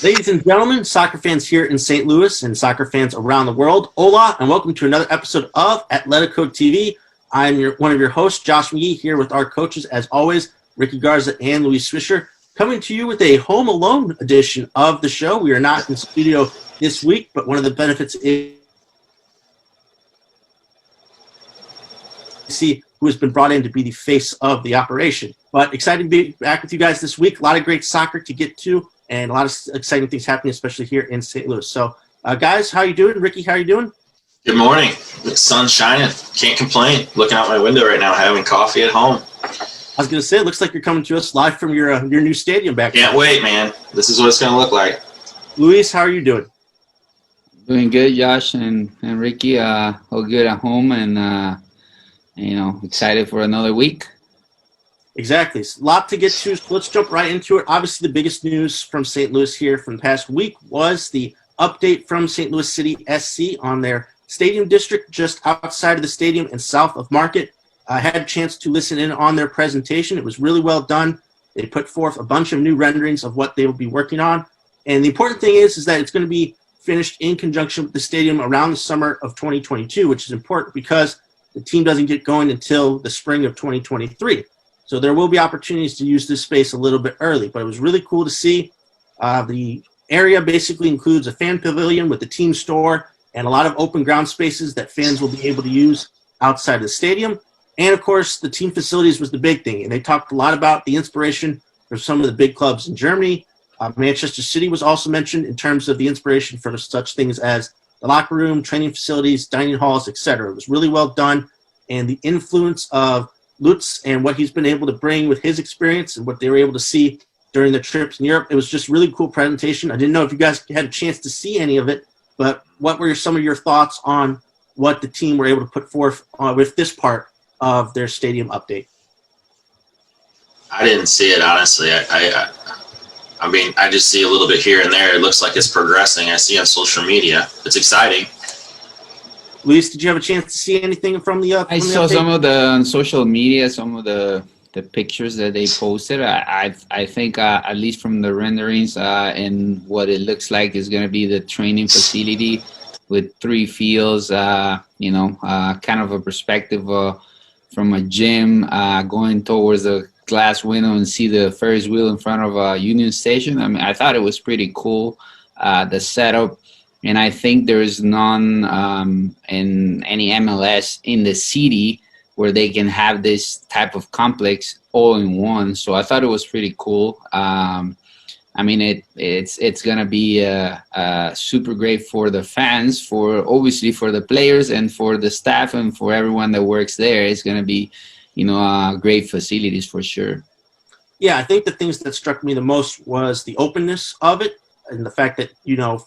Ladies and gentlemen, soccer fans here in St. Louis and soccer fans around the world, hola, and welcome to another episode of Atletico TV. I'm one of your hosts, Josh McGee, here with our coaches, as always, Ricky Garza and Luis Fischer, coming to you with a home alone edition of the show. We are not in studio this week, but one of the benefits is to see who has been brought in to be the face of the operation. But excited to be back with you guys this week. A lot of great soccer to get to, and a lot of exciting things happening, especially here in St. Louis. So, guys, how you doing? Ricky, how you doing? Good morning. The sun's shining. Can't complain. Looking out my window right now, having coffee at home. I was going to say, it looks like you're coming to us live from your new stadium back there. Can't wait, man. This is what it's going to look like. Luis, how are you doing? Doing good, Josh and Ricky. All good at home, and excited for another week. Exactly. A lot to get to, so let's jump right into it. Obviously, the biggest news from St. Louis here from the past week was the update from St. Louis City SC on their stadium district just outside of the stadium and south of Market. I had a chance to listen in on their presentation. It was really well done. They put forth a bunch of new renderings of what they will be working on. And the important thing is that it's going to be finished in conjunction with the stadium around the summer of 2022, which is important because the team doesn't get going until the spring of 2023. So there will be opportunities to use this space a little bit early, but it was really cool to see. The area basically includes a fan pavilion with the team store and a lot of open ground spaces that fans will be able to use outside the stadium. And, of course, the team facilities was the big thing, and they talked a lot about the inspiration for some of the big clubs in Germany. Manchester City was also mentioned in terms of the inspiration for such things as the locker room, training facilities, dining halls, etc. It was really well done, and the influence of Lutz and what he's been able to bring with his experience and what they were able to see during the trips in Europe. It was just a really cool presentation. I didn't know if you guys had a chance to see any of it, but what were some of your thoughts on what the team were able to put forth with this part of their stadium update? I didn't see it, honestly. I mean, I just see a little bit here and there. It looks like it's progressing. I see on social media. It's exciting. Luis, did you have a chance to see anything from the I saw update? some of the on social media, some of the pictures that they posted. I think at least from the renderings and what it looks like is going to be the training facility with 3 fields. Kind of a perspective from a gym going towards the glass window and see the Ferris wheel in front of Union Station. I mean, I thought it was pretty cool, the setup. And I think there is none in any MLS in the city where they can have this type of complex all in one. So I thought it was pretty cool. I mean, it's gonna be super great for the fans, obviously for the players and for the staff and for everyone that works there. It's gonna be, great facilities for sure. Yeah, I think the things that struck me the most was the openness of it and the fact that,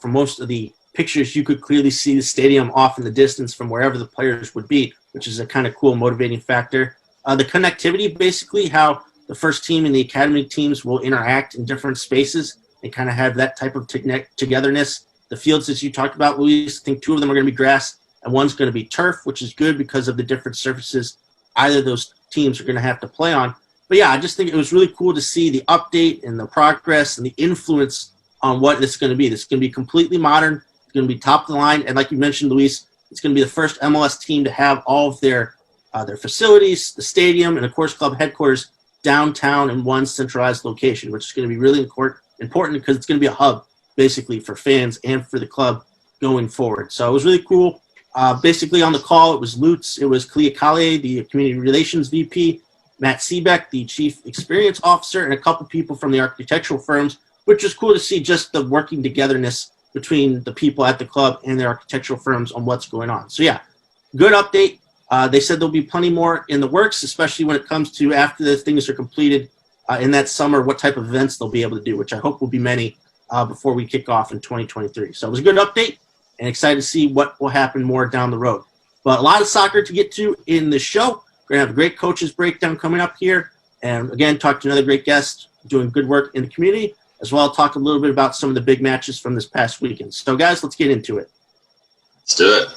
for most of the pictures, you could clearly see the stadium off in the distance from wherever the players would be, which is a kind of cool motivating factor. The connectivity, basically, how the first team and the academy teams will interact in different spaces and kind of have that type of togetherness. The fields that you talked about, Luis, I think 2 of them are going to be grass and one's going to be turf, which is good because of the different surfaces either of those teams are going to have to play on. But yeah, I just think it was really cool to see the update and the progress and the influence on what this is going to be. This is going to be completely modern. It's going to be top of the line, and like you mentioned, Luis, it's going to be the first MLS team to have all of their facilities, the stadium, and of course club headquarters downtown in one centralized location, which is going to be really important because it's going to be a hub basically for fans and for the club going forward. So it was really cool. Basically on the call, it was Lutz, it was Clea Kale, the community relations VP, Matt Seebeck, the chief experience officer, and a couple people from the architectural firms, which is cool to see just the working togetherness between the people at the club and their architectural firms on what's going on. So yeah, good update. They said there'll be plenty more in the works, especially when it comes to after the things are completed in that summer, what type of events they'll be able to do, which I hope will be many before we kick off in 2023. So it was a good update and excited to see what will happen more down the road. But a lot of soccer to get to in the show. We're going to have a great coaches breakdown coming up here. And again, talk to another great guest doing good work in the community, as well as talk a little bit about some of the big matches from this past weekend. So, guys, let's get into it. Let's do it.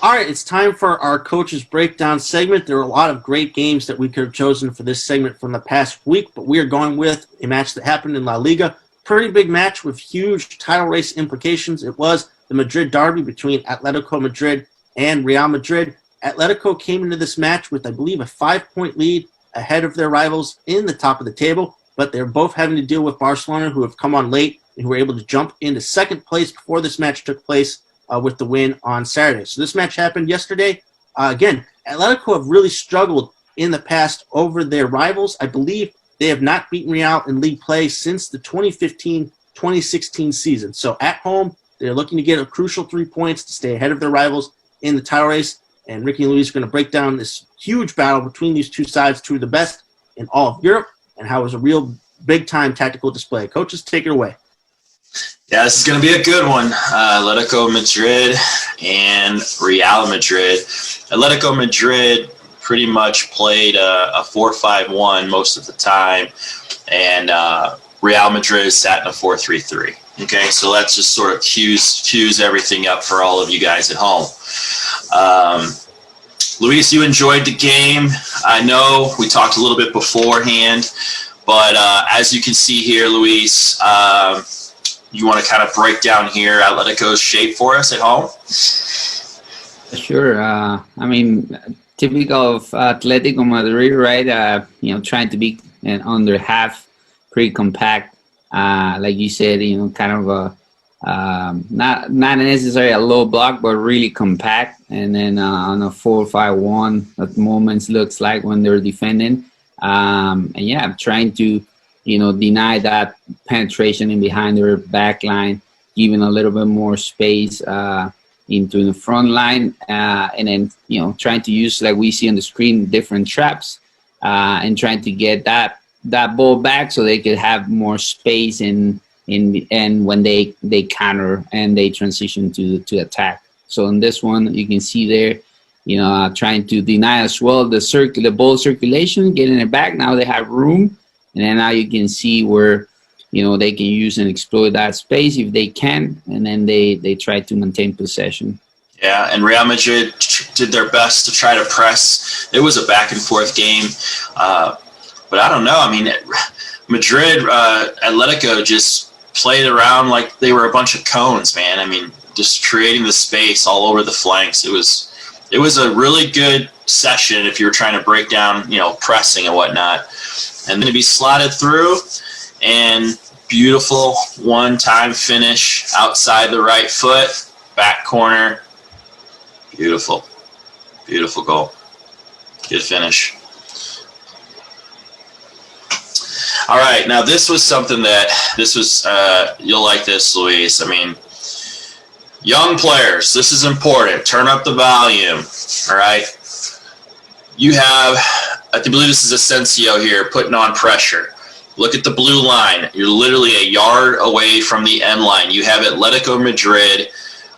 All right, it's time for our coaches breakdown segment. There are a lot of great games that we could have chosen for this segment from the past week, but we are going with a match that happened in La Liga. Pretty big match with huge title race implications. It was the Madrid derby between Atletico Madrid and Real Madrid. Atletico came into this match with, I believe, a 5-point lead ahead of their rivals in the top of the table, but they're both having to deal with Barcelona, who have come on late and who were able to jump into second place before this match took place with the win on Saturday. So this match happened yesterday. Again, Atletico have really struggled in the past over their rivals. I believe they have not beaten Real in league play since the 2015-2016 season. So at home, they're looking to get a crucial 3 points to stay ahead of their rivals in the title race. And Ricky and Luis are going to break down this huge battle between these two sides, two of the best in all of Europe, and how it was a real big-time tactical display. Coaches, take it away. Yeah, this is going to be a good one. Atletico Madrid and Real Madrid. Atletico Madrid pretty much played a 4-5-1 most of the time, and Real Madrid sat in a 4-3-3. Okay, so let's just sort of cues everything up for all of you guys at home. Luis, you enjoyed the game. I know we talked a little bit beforehand, but as you can see here, Luis, you want to kind of break down here Atletico's shape for us at home? Sure. I mean, typical of Atletico Madrid, right? Trying to be under half, pretty compact. Like you said, kind of a not necessarily a low block, but really compact. And then on a 4-5-1, at moments looks like when they're defending. Trying to deny that penetration in behind their back line, giving a little bit more space into the front line, and then trying to use, like we see on the screen, different traps, and trying to get that ball back so they could have more space in when they counter and they transition to attack. So in this one, you can see there, trying to deny as well the ball circulation, getting it back. Now they have room. And then now you can see where, they can use and exploit that space if they can. And then they try to maintain possession. Yeah, and Real Madrid did their best to try to press. It was a back-and-forth game. But I don't know. I mean, Madrid, Atletico just played around like they were a bunch of cones, man. I mean, just creating the space all over the flanks. It was a really good session if you were trying to break down, pressing and whatnot. And then to be slotted through, and beautiful one-time finish outside the right foot, back corner. Beautiful. Beautiful goal. Good finish. All right, now this was something you'll like this, Luis. I mean, young players, this is important. Turn up the volume, all right? You have, I believe this is Asensio here, putting on pressure. Look at the blue line. You're literally a yard away from the end line. You have Atletico Madrid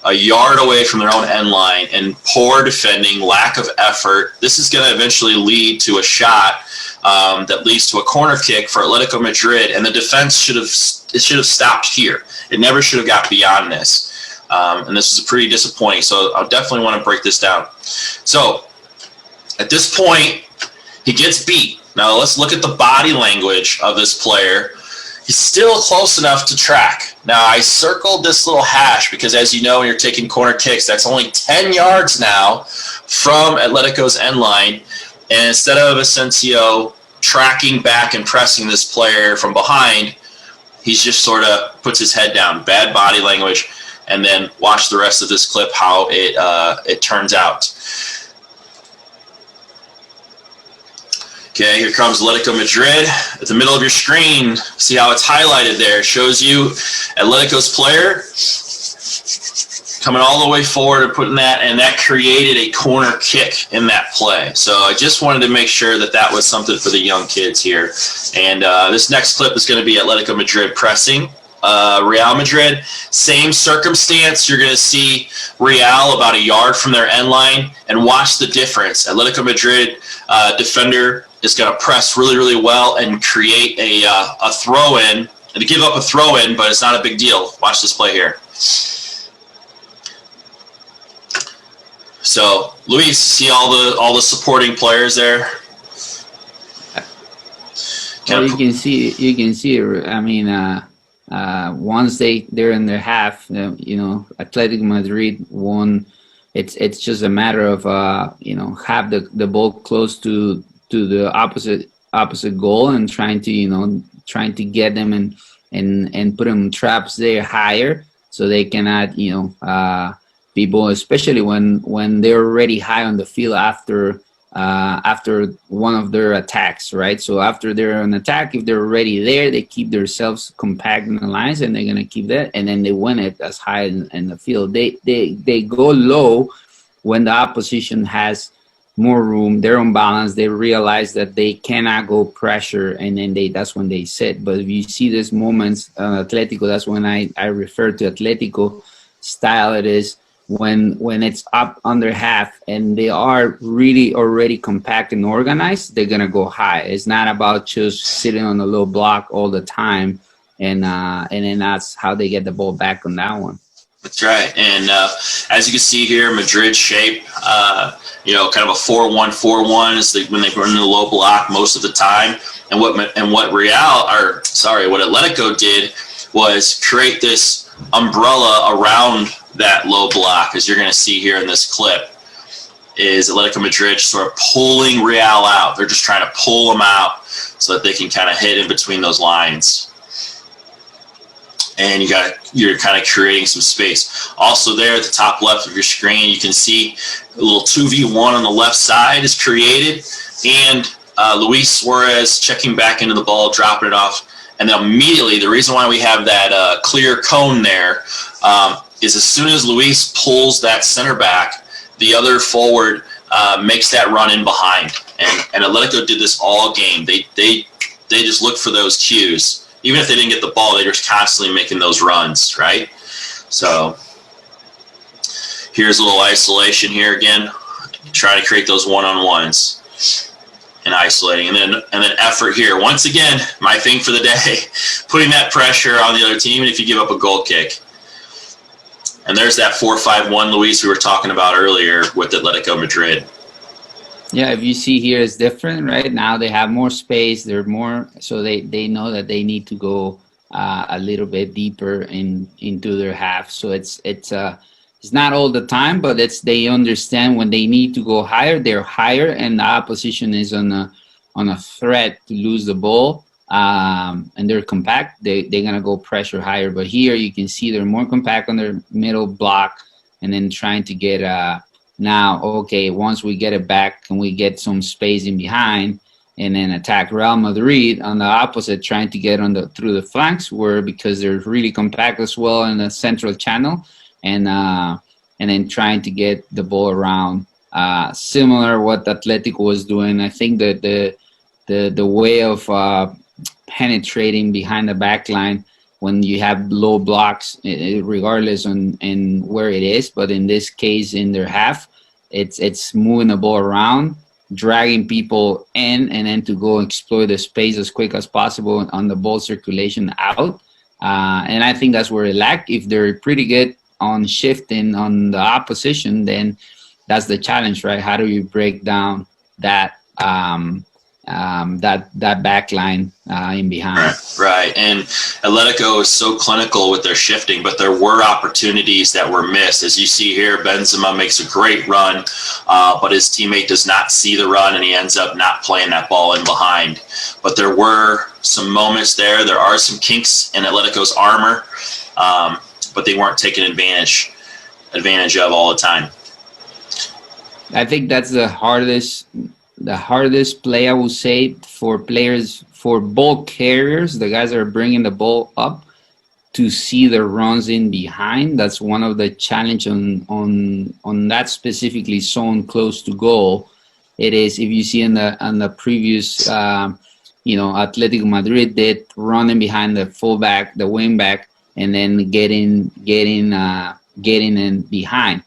a yard away from their own end line, and poor defending, lack of effort. This is going to eventually lead to a shot that leads to a corner kick for Atletico Madrid, and the defense should have stopped here. It never should have got beyond this, and this is pretty disappointing. So I definitely want to break this down. So at this point, he gets beat. Now let's look at the body language of this player. He's still close enough to track. Now, I circled this little hash because, as you know, when you're taking corner kicks, that's only 10 yards now from Atletico's end line. And instead of Asensio tracking back and pressing this player from behind, he's just sort of puts his head down. Bad body language. And then watch the rest of this clip, how it turns out. Okay, here comes Atletico Madrid. At the middle of your screen, see how it's highlighted there. It shows you Atletico's player coming all the way forward and putting that, and that created a corner kick in that play. So I just wanted to make sure that was something for the young kids here. And this next clip is going to be Atletico Madrid pressing Real Madrid. Same circumstance. You're going to see Real about a yard from their end line, and watch the difference. Atletico Madrid defender is going to press really, really well and create a throw-in, and to give up a throw-in, but it's not a big deal. Watch this play here. So, Luis, see all the supporting players there? Well, you can see. I mean, once they're in their half, Atletico Madrid won. It's just a matter of have the ball close to the opposite goal and trying to get them and put them in traps there higher so they cannot people, especially when they're already high on the field after one of their attacks, right? So after they're on attack, if they're already there, they keep themselves compact in the lines, and they're gonna keep that, and then they win it as high in the field. They go low when the opposition has more room. They're on balance. They realize that they cannot go pressure, and then that's when they sit. But if you see these moments, Atletico, that's when I refer to Atletico style. It is when it's up under half and they are really already compact and organized, they're gonna go high. It's not about just sitting on a low block all the time, and then that's how they get the ball back on that one. That's right. And as you can see here, Madrid shape, kind of a 4-1-4-1 is when they run in the low block most of the time. And what Atletico did was create this umbrella around that low block, as you're going to see here in this clip, is Atletico Madrid sort of pulling Real out. They're just trying to pull them out so that they can kind of hit in between those lines. And you're kind of creating some space. Also there at the top left of your screen, you can see a little 2v1 on the left side is created, and Luis Suarez checking back into the ball, dropping it off. And then immediately, the reason why we have that clear cone there is as soon as Luis pulls that center back, the other forward makes that run in behind. And Atletico did this all game. They just look for those cues. Even if they didn't get the ball, they were constantly making those runs, right? So here's a little isolation here again, trying to create those one-on-ones and isolating. And then effort here. Once again, my thing for the day, putting that pressure on the other team, and if you give up a goal kick. And there's that 4-5-1, Luis, we were talking about earlier with Atletico Madrid. Yeah, if you see here, it's different, right? Now they have more space. They're more, so they know that they need to go a little bit deeper into their half. So it's not all the time, but they understand when they need to go higher, they're higher, and the opposition is on a threat to lose the ball, and they're compact. They're gonna go pressure higher. But here you can see they're more compact on their middle block, and then trying to get now, okay, once we get it back, can we get some space in behind and then attack Real Madrid on the opposite, trying to get through the flanks, because they're really compact as well in the central channel, and then trying to get the ball around. Similar what Atletico was doing. I think that the way of penetrating behind the back line when you have low blocks, regardless in where it is, but in this case, in their half, it's moving the ball around, dragging people in, and then to go exploit the space as quick as possible on the ball circulation out. And I think that's where they lack. If they're pretty good on shifting on the opposition, then that's the challenge, right? How do you break down that that back line in behind? Right. And Atletico is so clinical with their shifting, but there were opportunities that were missed. As you see here, Benzema makes a great run, but his teammate does not see the run, and he ends up not playing that ball in behind. But there were some moments there. There are some kinks in Atletico's armor, but they weren't taken advantage of all the time. I think that's the hardest play, I would say, for players, for ball carriers, the guys that are bringing the ball up, to see the runs in behind. That's one of the challenge on that specifically zone close to goal. It is, if you see on the previous, Atletico Madrid did running behind the fullback, the wing back, and then getting in behind.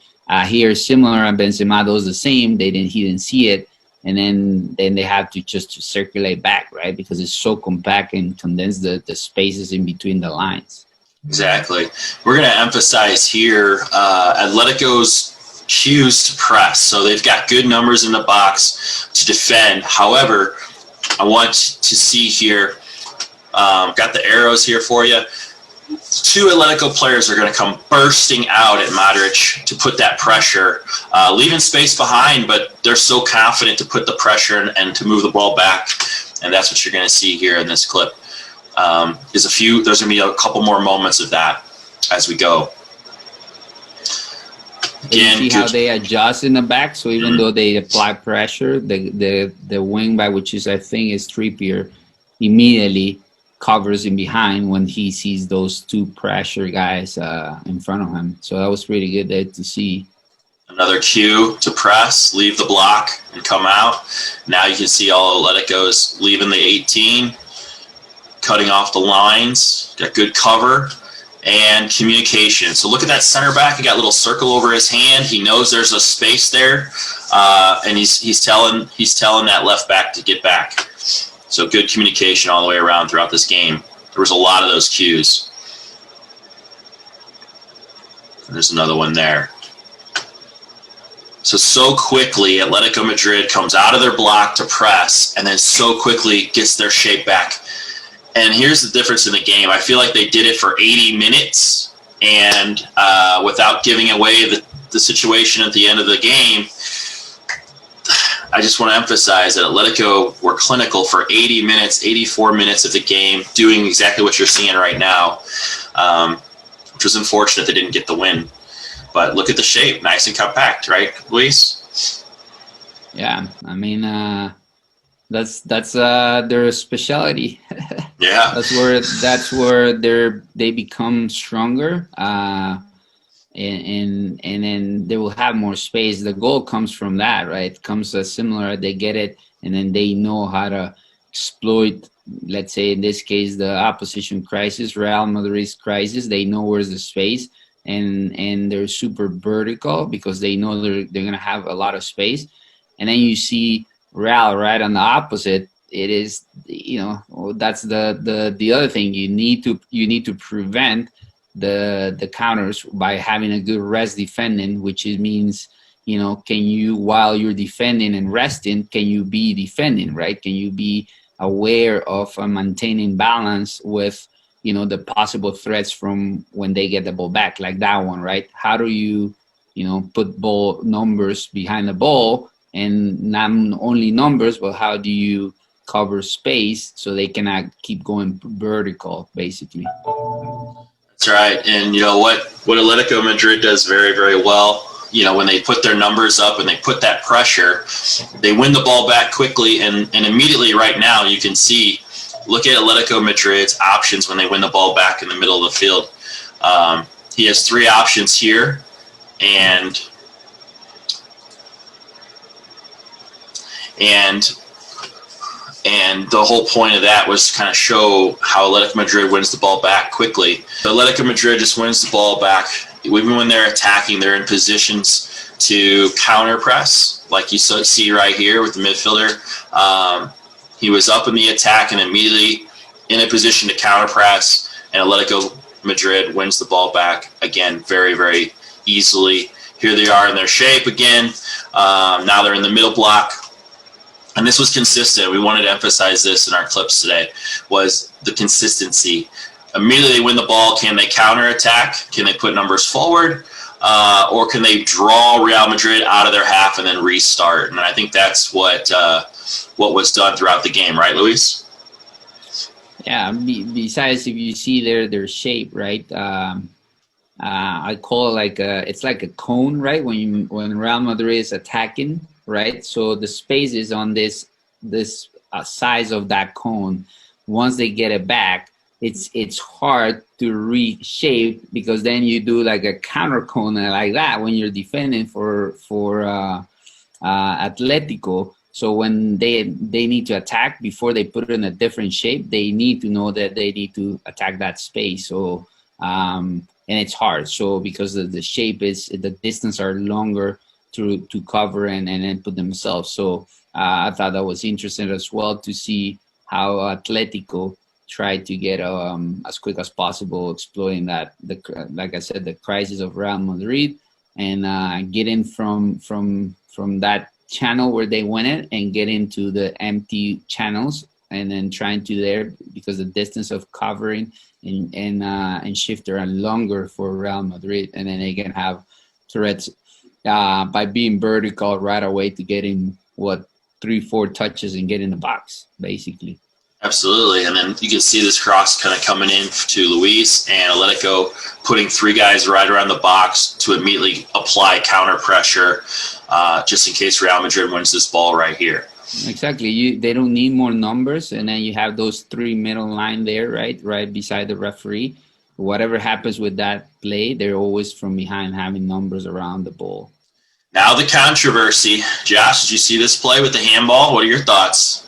Here, similar, and Benzema does the same. He didn't see it. And then they have to just circulate back, right? Because it's so compact and condense the spaces in between the lines. Exactly. We're going to emphasize here Atletico's cues to press. So they've got good numbers in the box to defend. However, I want to see here, got the arrows here for you. 2 Atletico players are going to come bursting out at Modric to put that pressure, leaving space behind, but they're so confident to put the pressure and to move the ball back. And that's what you're going to see here in this clip. There's going to be a couple more moments of that as we go. Again, you see how they adjust in the back. So even though they apply pressure, the wing back, which is I think is Trippier, immediately covers in behind when he sees those 2 pressure guys in front of him. So that was pretty good there to see. Another cue to press, leave the block, and come out. Now you can see all Atletico's leaving the 18, cutting off the lines, got good cover, and communication. So look at that center back. He got a little circle over his hand. He knows there's a space there, and he's telling that left back to get back. So good communication all the way around throughout this game. There was a lot of those cues. There's another one there. So quickly, Atletico Madrid comes out of their block to press, and then so quickly gets their shape back. And here's the difference in the game. I feel like they did it for 80 minutes, and without giving away the situation at the end of the game, I just want to emphasize that Atletico were clinical for 80 minutes, 84 minutes of the game, doing exactly what you're seeing right now, which was unfortunate they didn't get the win. But look at the shape, nice and compact, right, Luis? Yeah, I mean, that's their specialty. Yeah, that's where they become stronger. And then they will have more space. The goal comes from that, right? It comes similar. They get it, and then they know how to exploit, let's say in this case, the opposition crisis, Real Madrid's crisis. They know where's the space, and they're super vertical because they know they're going to have a lot of space. And then you see Real right on the opposite. It is, that's the other thing. You need to prevent the counters by having a good rest defending, which means, can you, while you're defending and resting, can you be defending, right? Can you be aware of maintaining balance with, the possible threats from when they get the ball back, like that one, right? How do you, put ball numbers behind the ball, and not only numbers, but how do you cover space so they cannot keep going vertical, basically? That's right. And you know what Atletico Madrid does very, very well, when they put their numbers up and they put that pressure, they win the ball back quickly, and immediately right now you can see, look at Atletico Madrid's options when they win the ball back in the middle of the field. He has 3 options here, and the whole point of that was to kind of show how Atletico Madrid wins the ball back quickly. Atletico Madrid just wins the ball back. Even when they're attacking, they're in positions to counter press, like you see right here with the midfielder. He was up in the attack and immediately in a position to counter press, and Atletico Madrid wins the ball back again very, very easily. Here they are in their shape again. Now they're in the middle block. And this was consistent. We wanted to emphasize this in our clips today, was the consistency. Immediately they win the ball. Can they counterattack? Can they put numbers forward? Or can they draw Real Madrid out of their half and then restart? And I think that's what was done throughout the game, right, Luis? Yeah, besides, if you see their shape, right? I call it it's like a cone, right? When Real Madrid is attacking, right? So the space is on this size of that cone. Once they get it back, it's hard to reshape, because then you do like a counter cone like that when you're defending for Atletico. So when they need to attack, before they put it in a different shape, they need to know that they need to attack that space. So and it's hard. So because the shape is, the distance are longer to cover and then put themselves. So I thought that was interesting as well to see how Atletico tried to get as quick as possible, exploiting that, like I said, the crisis of Real Madrid, and get in from that channel where they win it and get into the empty channels, and then trying to there, because the distance of covering and shifter are longer for Real Madrid, and then they can have threats by being vertical right away to get in 3-4 touches and get in the box, basically. Absolutely. And then you can see this cross kind of coming in to Luis, and Atletico putting 3 guys right around the box to immediately apply counter pressure just in case Real Madrid wins this ball right here. Exactly. They don't need more numbers, and then you have those 3 middle line there, right beside the referee. Whatever happens with that play, they're always from behind having numbers around the ball. Now the controversy. Josh, did you see this play with the handball? What are your thoughts?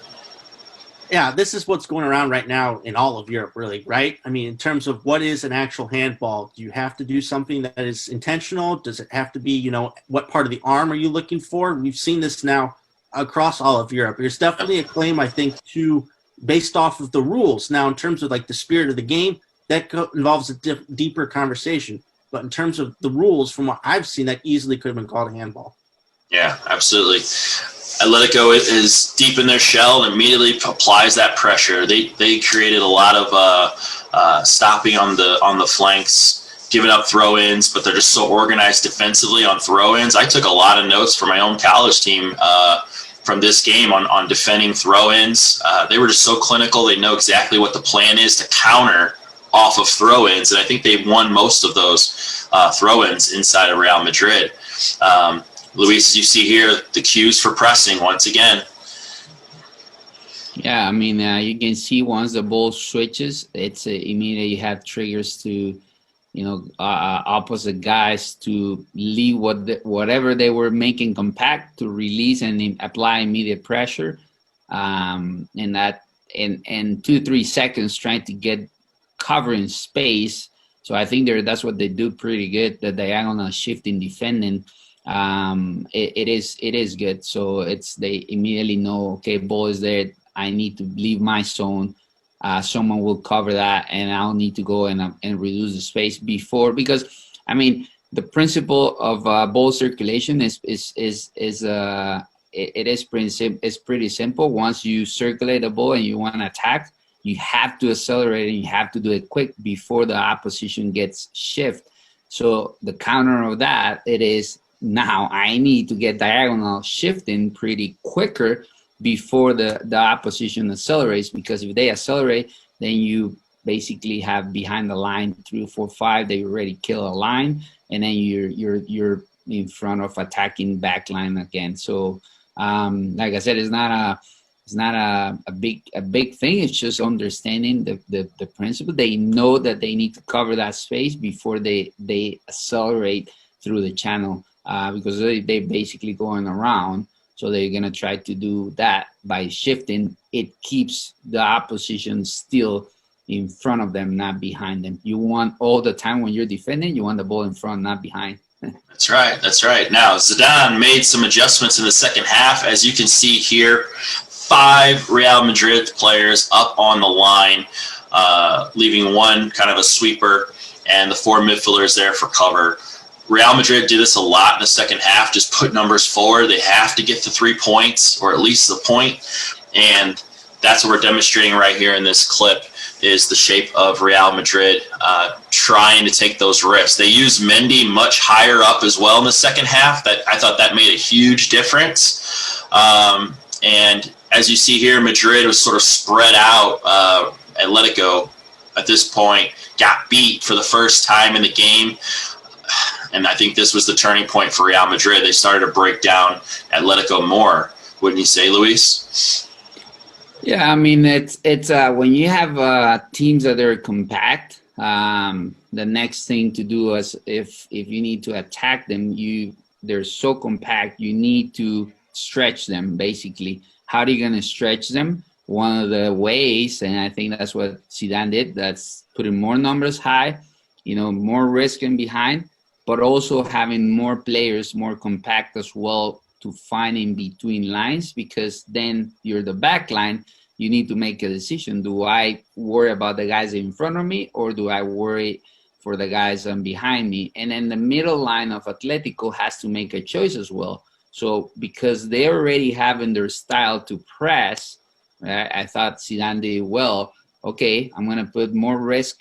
Yeah, this is what's going around right now in all of Europe, really, right? I mean, in terms of what is an actual handball, do you have to do something that is intentional? Does it have to be, what part of the arm are you looking for? We've seen this now across all of Europe. There's definitely a claim, I think, based off of the rules. Now, in terms of like the spirit of the game, that involves a deeper conversation. But in terms of the rules, from what I've seen, that easily could have been called a handball. Yeah, absolutely. Atletico is deep in their shell and immediately applies that pressure. They created a lot of stopping on the flanks, giving up throw-ins, but they're just so organized defensively on throw-ins. I took a lot of notes for my own college team from this game on defending throw-ins. They were just so clinical. They know exactly what the plan is to counter off of throw-ins, and I think they've won most of those throw-ins inside of Real Madrid. Luis, as you see here, the cues for pressing once again. Yeah, I mean, you can see once the ball switches, it's immediately you have triggers to, opposite guys to leave whatever they were making compact to release and apply immediate pressure, and that in 2-3 seconds trying to get covering space. So I think that's what they do pretty good. The diagonal shifting defending. It is good. So they immediately know, okay, ball is there. I need to leave my zone. Someone will cover that, and I'll need to go and reduce the space because I mean the principle of ball circulation is pretty simple. Once you circulate the ball and you want to attack, you have to accelerate and you have to do it quick before the opposition gets shift. So the counter of that, it is now I need to get diagonal shifting pretty quicker before the opposition accelerates, because if they accelerate, then you basically have behind the line 3, 4, 5. They already kill a line, and then you're in front of attacking back line again. So like I said, it's not a big thing. It's just understanding the principle. They know that they need to cover that space before they accelerate through the channel, because they basically going around. So they're going to try to do that by shifting. It keeps the opposition still in front of them, not behind them. You want all the time when you're defending, you want the ball in front, not behind. That's right. Now, Zidane made some adjustments in the second half. As you can see here, 5 Real Madrid players up on the line, leaving 1 kind of a sweeper, and the 4 midfielders there for cover. Real Madrid did this a lot in the second half, just put numbers forward. They have to get to 3 points, or at least the point, and that's what we're demonstrating right here in this clip, is the shape of Real Madrid trying to take those risks. They used Mendy much higher up as well in the second half. I thought that made a huge difference. And as you see here, Madrid was sort of spread out. Atletico, at this point, got beat for the first time in the game. And I think this was the turning point for Real Madrid. They started to break down Atletico more. Wouldn't you say, Luis? Yeah, I mean, it's when you have teams that are compact, the next thing to do is if you need to attack them, they're so compact, you need to stretch them, basically. How are you going to stretch them? One of the ways, and I think that's what Zidane did, that's putting more numbers high, more risk in behind, but also having more players, more compact as well, to find in between lines, because then you're the back line. You need to make a decision. Do I worry about the guys in front of me, or do I worry for the guys behind me. And then the middle line of Atletico has to make a choice as well. So because they already have in their style to press, right, I thought Zidane did well. Okay, I'm going to put more risk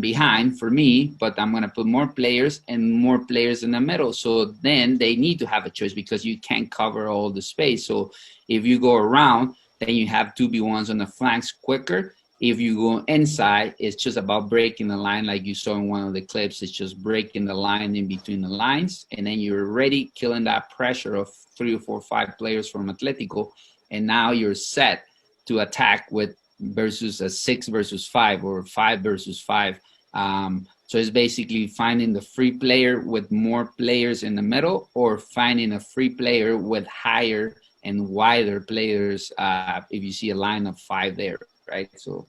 behind for me, but I'm going to put more players in the middle. So then they need to have a choice because you can't cover all the space. So if you go around, then you have 2v1s on the flanks quicker. If you go inside, it's just about breaking the line like you saw in one of the clips. It's just breaking the line in between the lines, and then you're already killing that pressure of 3 or 4 or 5 players from Atletico, and now you're set to attack with versus a 6 versus 5 or 5 versus 5. So it's basically finding the free player with more players in the middle, or finding a free player with higher and wider players if you see a line of 5 there. Right, so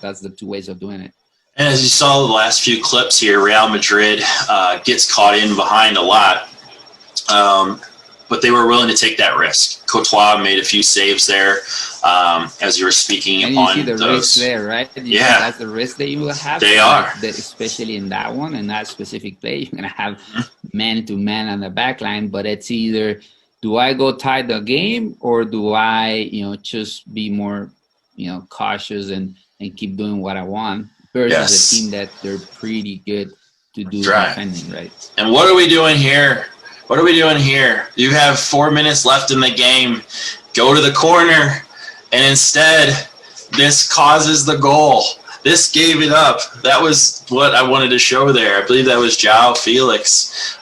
that's the 2 ways of doing it. And as you saw the last few clips here, Real Madrid gets caught in behind a lot, but they were willing to take that risk. Courtois made a few saves there as you were speaking and on you see the those. risk there, right? That's the risk that you will have. They are. Especially in that one, in that specific play, you're going to have man-to-man on the back line, but it's either, do I go tie the game, or do I, just be more cautious and keep doing what I want versus a team that they're pretty good to do defending, right? And what are we doing here? You have 4 minutes left in the game. Go to the corner, and instead, this causes the goal. This gave it up. That was what I wanted to show there. I believe that was João Felix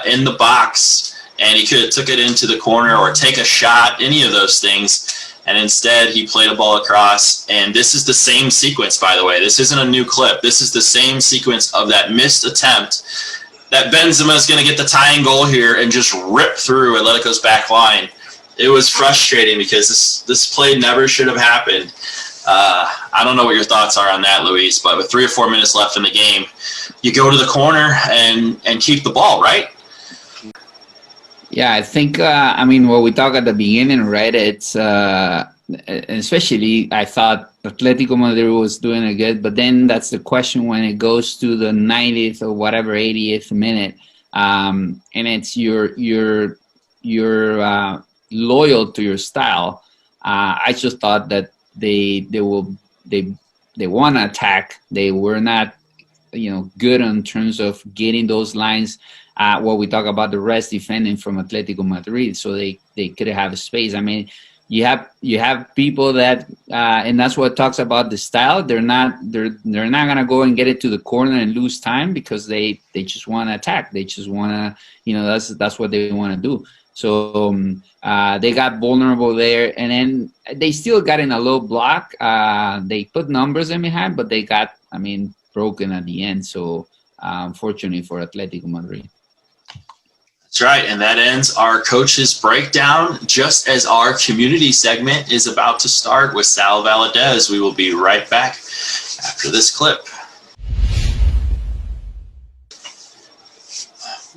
in the box, and he could have took it into the corner or take a shot, any of those things. And instead, he played a ball across. And this is the same sequence, by the way. This isn't a new clip. This is the same sequence of that missed attempt that Benzema is going to get the tying goal here and just rip through Atletico's back line. It was frustrating because this play never should have happened. I don't know what your thoughts are on that, Luis, but with 3 or 4 minutes left in the game, you go to the corner and keep the ball, right? Yeah, I think, what we talked at the beginning, right, it's especially I thought Atletico Madrid was doing it good, but then that's the question when it goes to the 90th or whatever, 80th minute, and it's you're loyal to your style. I just thought that they want to attack. They were not, good in terms of getting those lines. What we talk about the rest defending from Atletico Madrid, so they could have a space. You have people that, and that's what talks about the style. They're not gonna go and get it to the corner and lose time because they just want to attack. They just want to, that's what they want to do. So they got vulnerable there, and then they still got in a low block. They put numbers in behind, but they got, broken at the end. So unfortunately for Atletico Madrid. That's right, and that ends our coach's breakdown, just as our community segment is about to start with Sal Valadez. We will be right back after this clip.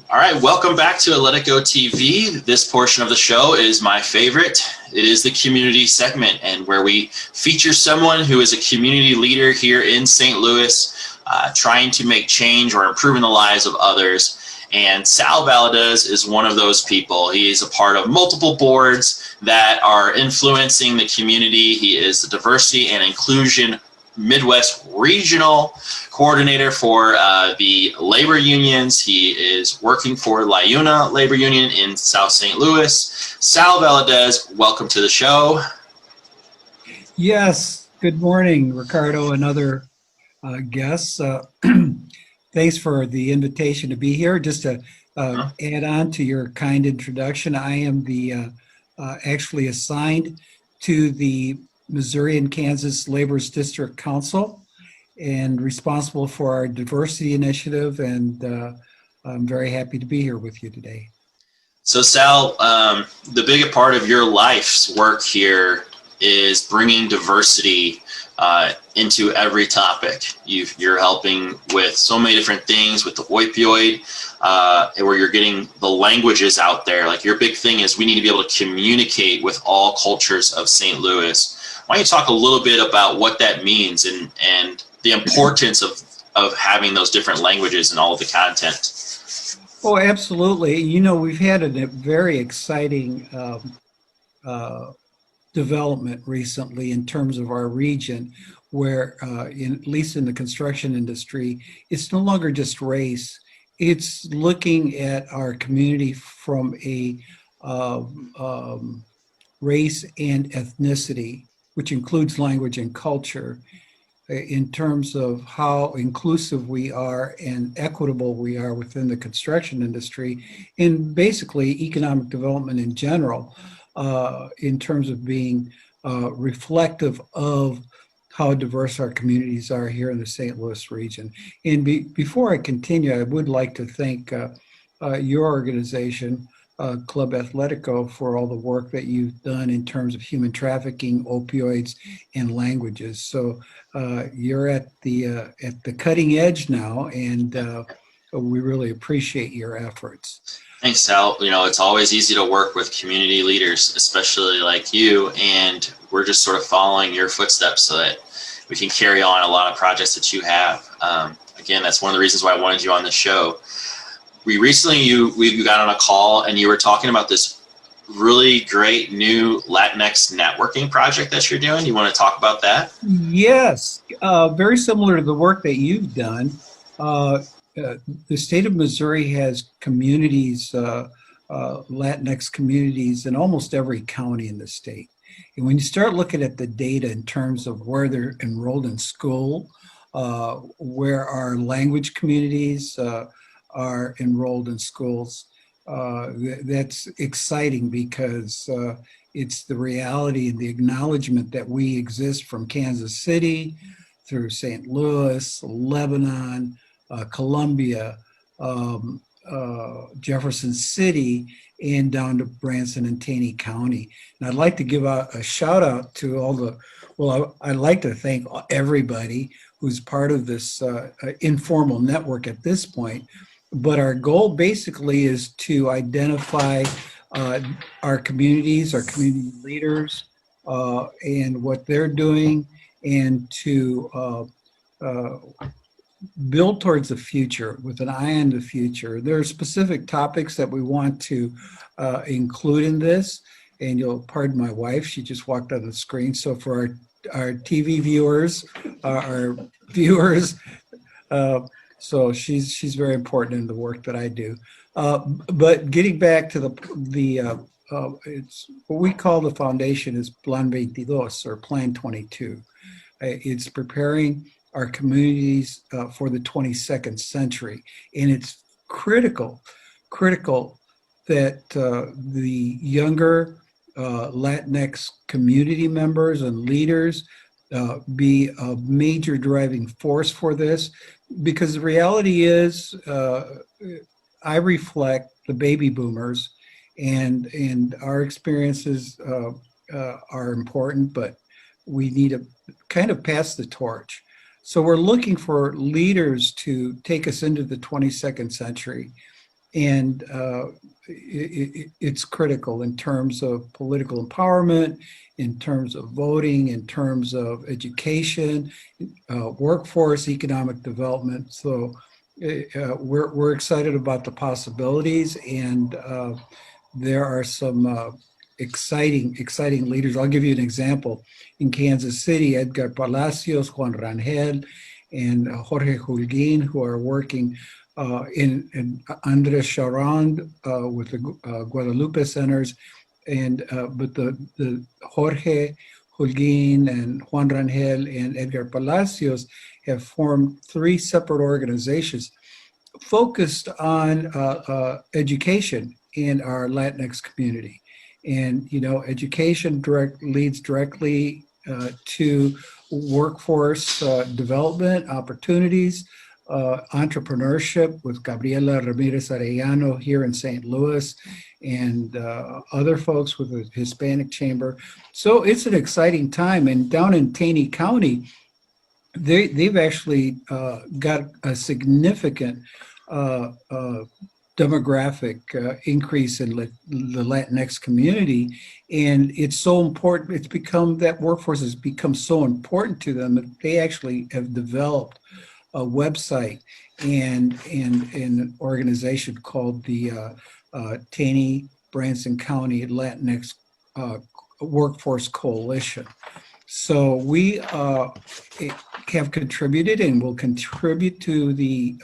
All right, welcome back to Atletico TV. This portion of the show is my favorite. It is the community segment, and where we feature someone who is a community leader here in St. Louis, trying to make change or improving the lives of others. And Sal Valadez is one of those people. He is a part of multiple boards that are influencing the community. He is the Diversity and Inclusion Midwest Regional Coordinator for the labor unions. He is working for LiUNA Labor Union in South St. Louis. Sal Valadez, welcome to the show. Yes, good morning, Ricardo and other guests. Thanks for the invitation to be here. Just to add on to your kind introduction, I am the actually assigned to the Missouri and Kansas Labor's District Council and responsible for our diversity initiative, and I'm very happy to be here with you today. So Sal, the big part of your life's work here is bringing diversity into every topic. You're helping with so many different things with the opioid, where you're getting the languages out there. Like, your big thing is we need to be able to communicate with all cultures of St. Louis. Why don't you talk a little bit about what that means and the importance of of having those different languages and all of the content. Oh, absolutely. You know, we've had a very exciting development recently in terms of our region, where, at least in the construction industry, it's no longer just race. It's looking at our community from a race and ethnicity, which includes language and culture, in terms of how inclusive we are and equitable we are within the construction industry, and basically economic development in general, in terms of being reflective of how diverse our communities are here in the St. Louis region. And before I continue, I would like to thank your organization, Club Atletico, for all the work that you've done in terms of human trafficking, opioids, and languages. So you're at the cutting edge now, and we really appreciate your efforts. Thanks, Sal. You know, it's always easy to work with community leaders, especially like you, and we're just sort of following your footsteps so that we can carry on a lot of projects that you have. Again, that's one of the reasons why I wanted you on the show. We got on a call and you were talking about this really great new Latinx networking project that you're doing. You want to talk about that? Yes, very similar to the work that you've done. The state of Missouri has communities, Latinx communities in almost every county in the state. And when you start looking at the data in terms of where they're enrolled in school, where our language communities are enrolled in schools, that's exciting because it's the reality and the acknowledgement that we exist from Kansas City through St. Louis, Lebanon, Columbia, Jefferson City, and down to Branson and Taney County. And I'd like to give a shout out to I'd like to thank everybody who's part of this informal network at this point. But our goal basically is to identify our communities, our community leaders, and what they're doing, and to build towards the future with an eye on the future. There are specific topics that we want to include in this, and you'll pardon my wife, she just walked on the screen. So for our TV viewers, our viewers, so she's very important in the work that I do. But getting back to it's what we call the foundation is Plan 22 or Plan 22. It's preparing our communities for the 22nd century, and it's critical that the younger Latinx community members and leaders be a major driving force for this, because the reality is I reflect the baby boomers, and our experiences are important, but we need to kind of pass the torch. So we're looking for leaders to take us into the 22nd century, and it's critical in terms of political empowerment, in terms of voting, in terms of education, workforce, economic development. So we're excited about the possibilities, and there are some exciting leaders. I'll give you an example. In Kansas City, Edgar Palacios, Juan Rangel, and Jorge Holguin, who are working in Andres Charand with the Guadalupe Centers, and but the Jorge Holguin and Juan Rangel and Edgar Palacios have formed 3 separate organizations focused on education in our Latinx community. And, you know, education leads directly to workforce development opportunities, entrepreneurship with Gabriela Ramirez Arellano here in St. Louis, and other folks with the Hispanic Chamber. So it's an exciting time. And down in Taney County, they've actually got a significant demographic increase in the Latinx community, and it's so important. It's become, that workforce has become so important to them that they actually have developed website and an organization called the Taney Branson County Latinx Workforce Coalition. So we have contributed and will contribute to the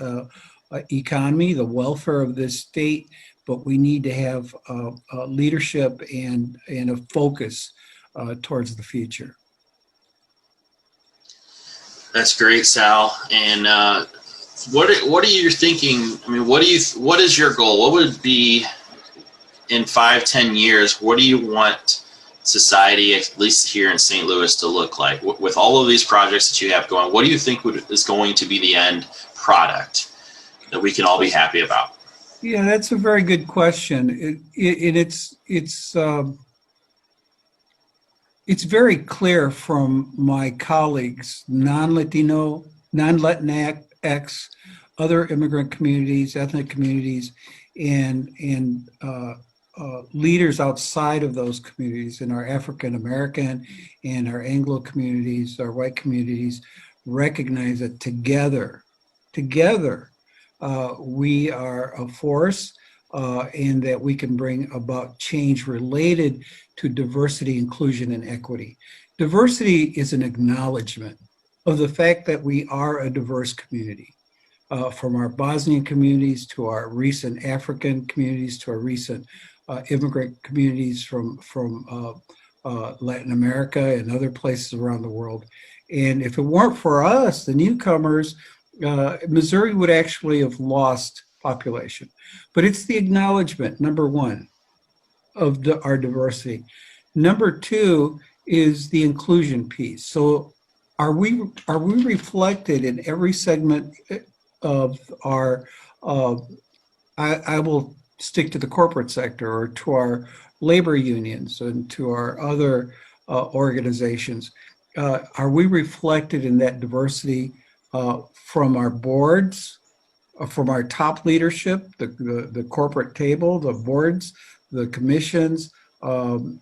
economy, the welfare of this state, but we need to have leadership and a focus towards the future. That's great, Sal. And what are you thinking? I mean, what is your goal? What would be in 5-10 years? What do you want society, at least here in St. Louis, to look like? With all of these projects that you have going, what do you think is going to be the end product that we can all be happy about? Yeah, that's a very good question. It's very clear from my colleagues, non-Latino, non-Latinx, other immigrant communities, ethnic communities, and leaders outside of those communities in our African American and our Anglo communities, our white communities, recognize that together, we are a force, and that we can bring about change related to diversity, inclusion, and equity. Diversity is an acknowledgement of the fact that we are a diverse community. From our Bosnian communities to our recent African communities to our recent immigrant communities from Latin America and other places around the world. And if it weren't for us, the newcomers, Missouri would actually have lost population. But it's the acknowledgement, number one, of our diversity. Number two is the inclusion piece. So are we reflected in every segment of our, I will stick to the corporate sector or to our labor unions and to our other organizations. Are we reflected in that diversity from our boards, from our top leadership, the corporate table, the boards, the commissions, and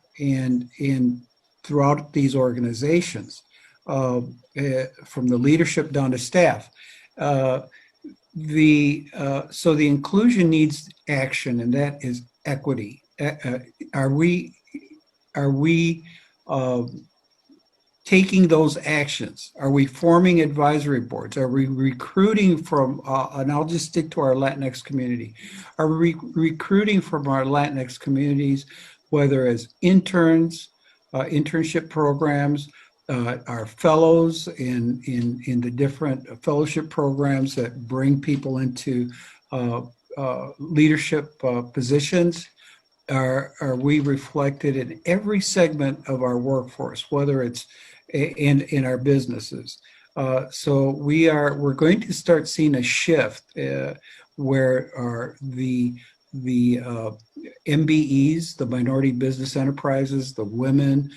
throughout these organizations, from the leadership down to staff? So the inclusion needs action, and that is equity. Are we taking those actions? Are we forming advisory boards? Are we recruiting from, and I'll just stick to our Latinx community, are we recruiting from our Latinx communities, whether as interns, internship programs, our fellows in the different fellowship programs that bring people into leadership positions? Are we reflected in every segment of our workforce, whether it's in our businesses? So we're going to start seeing a shift where the MBEs, the minority business enterprises, the women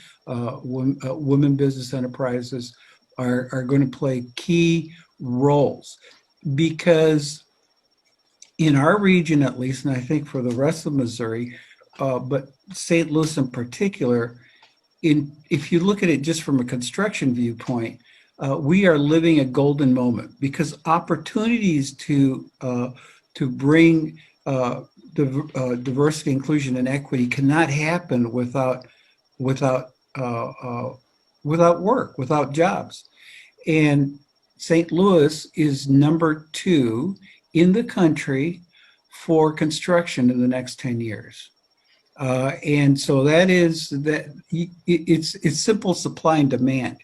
business enterprises are going to play key roles, because in our region, at least, and I think for the rest of Missouri, but St. Louis in particular, if you look at it just from a construction viewpoint, we are living a golden moment, because opportunities to bring diversity, inclusion, and equity cannot happen without work, without jobs. And St. Louis is number 2 in the country for construction in the next 10 years. And so it's simple supply and demand.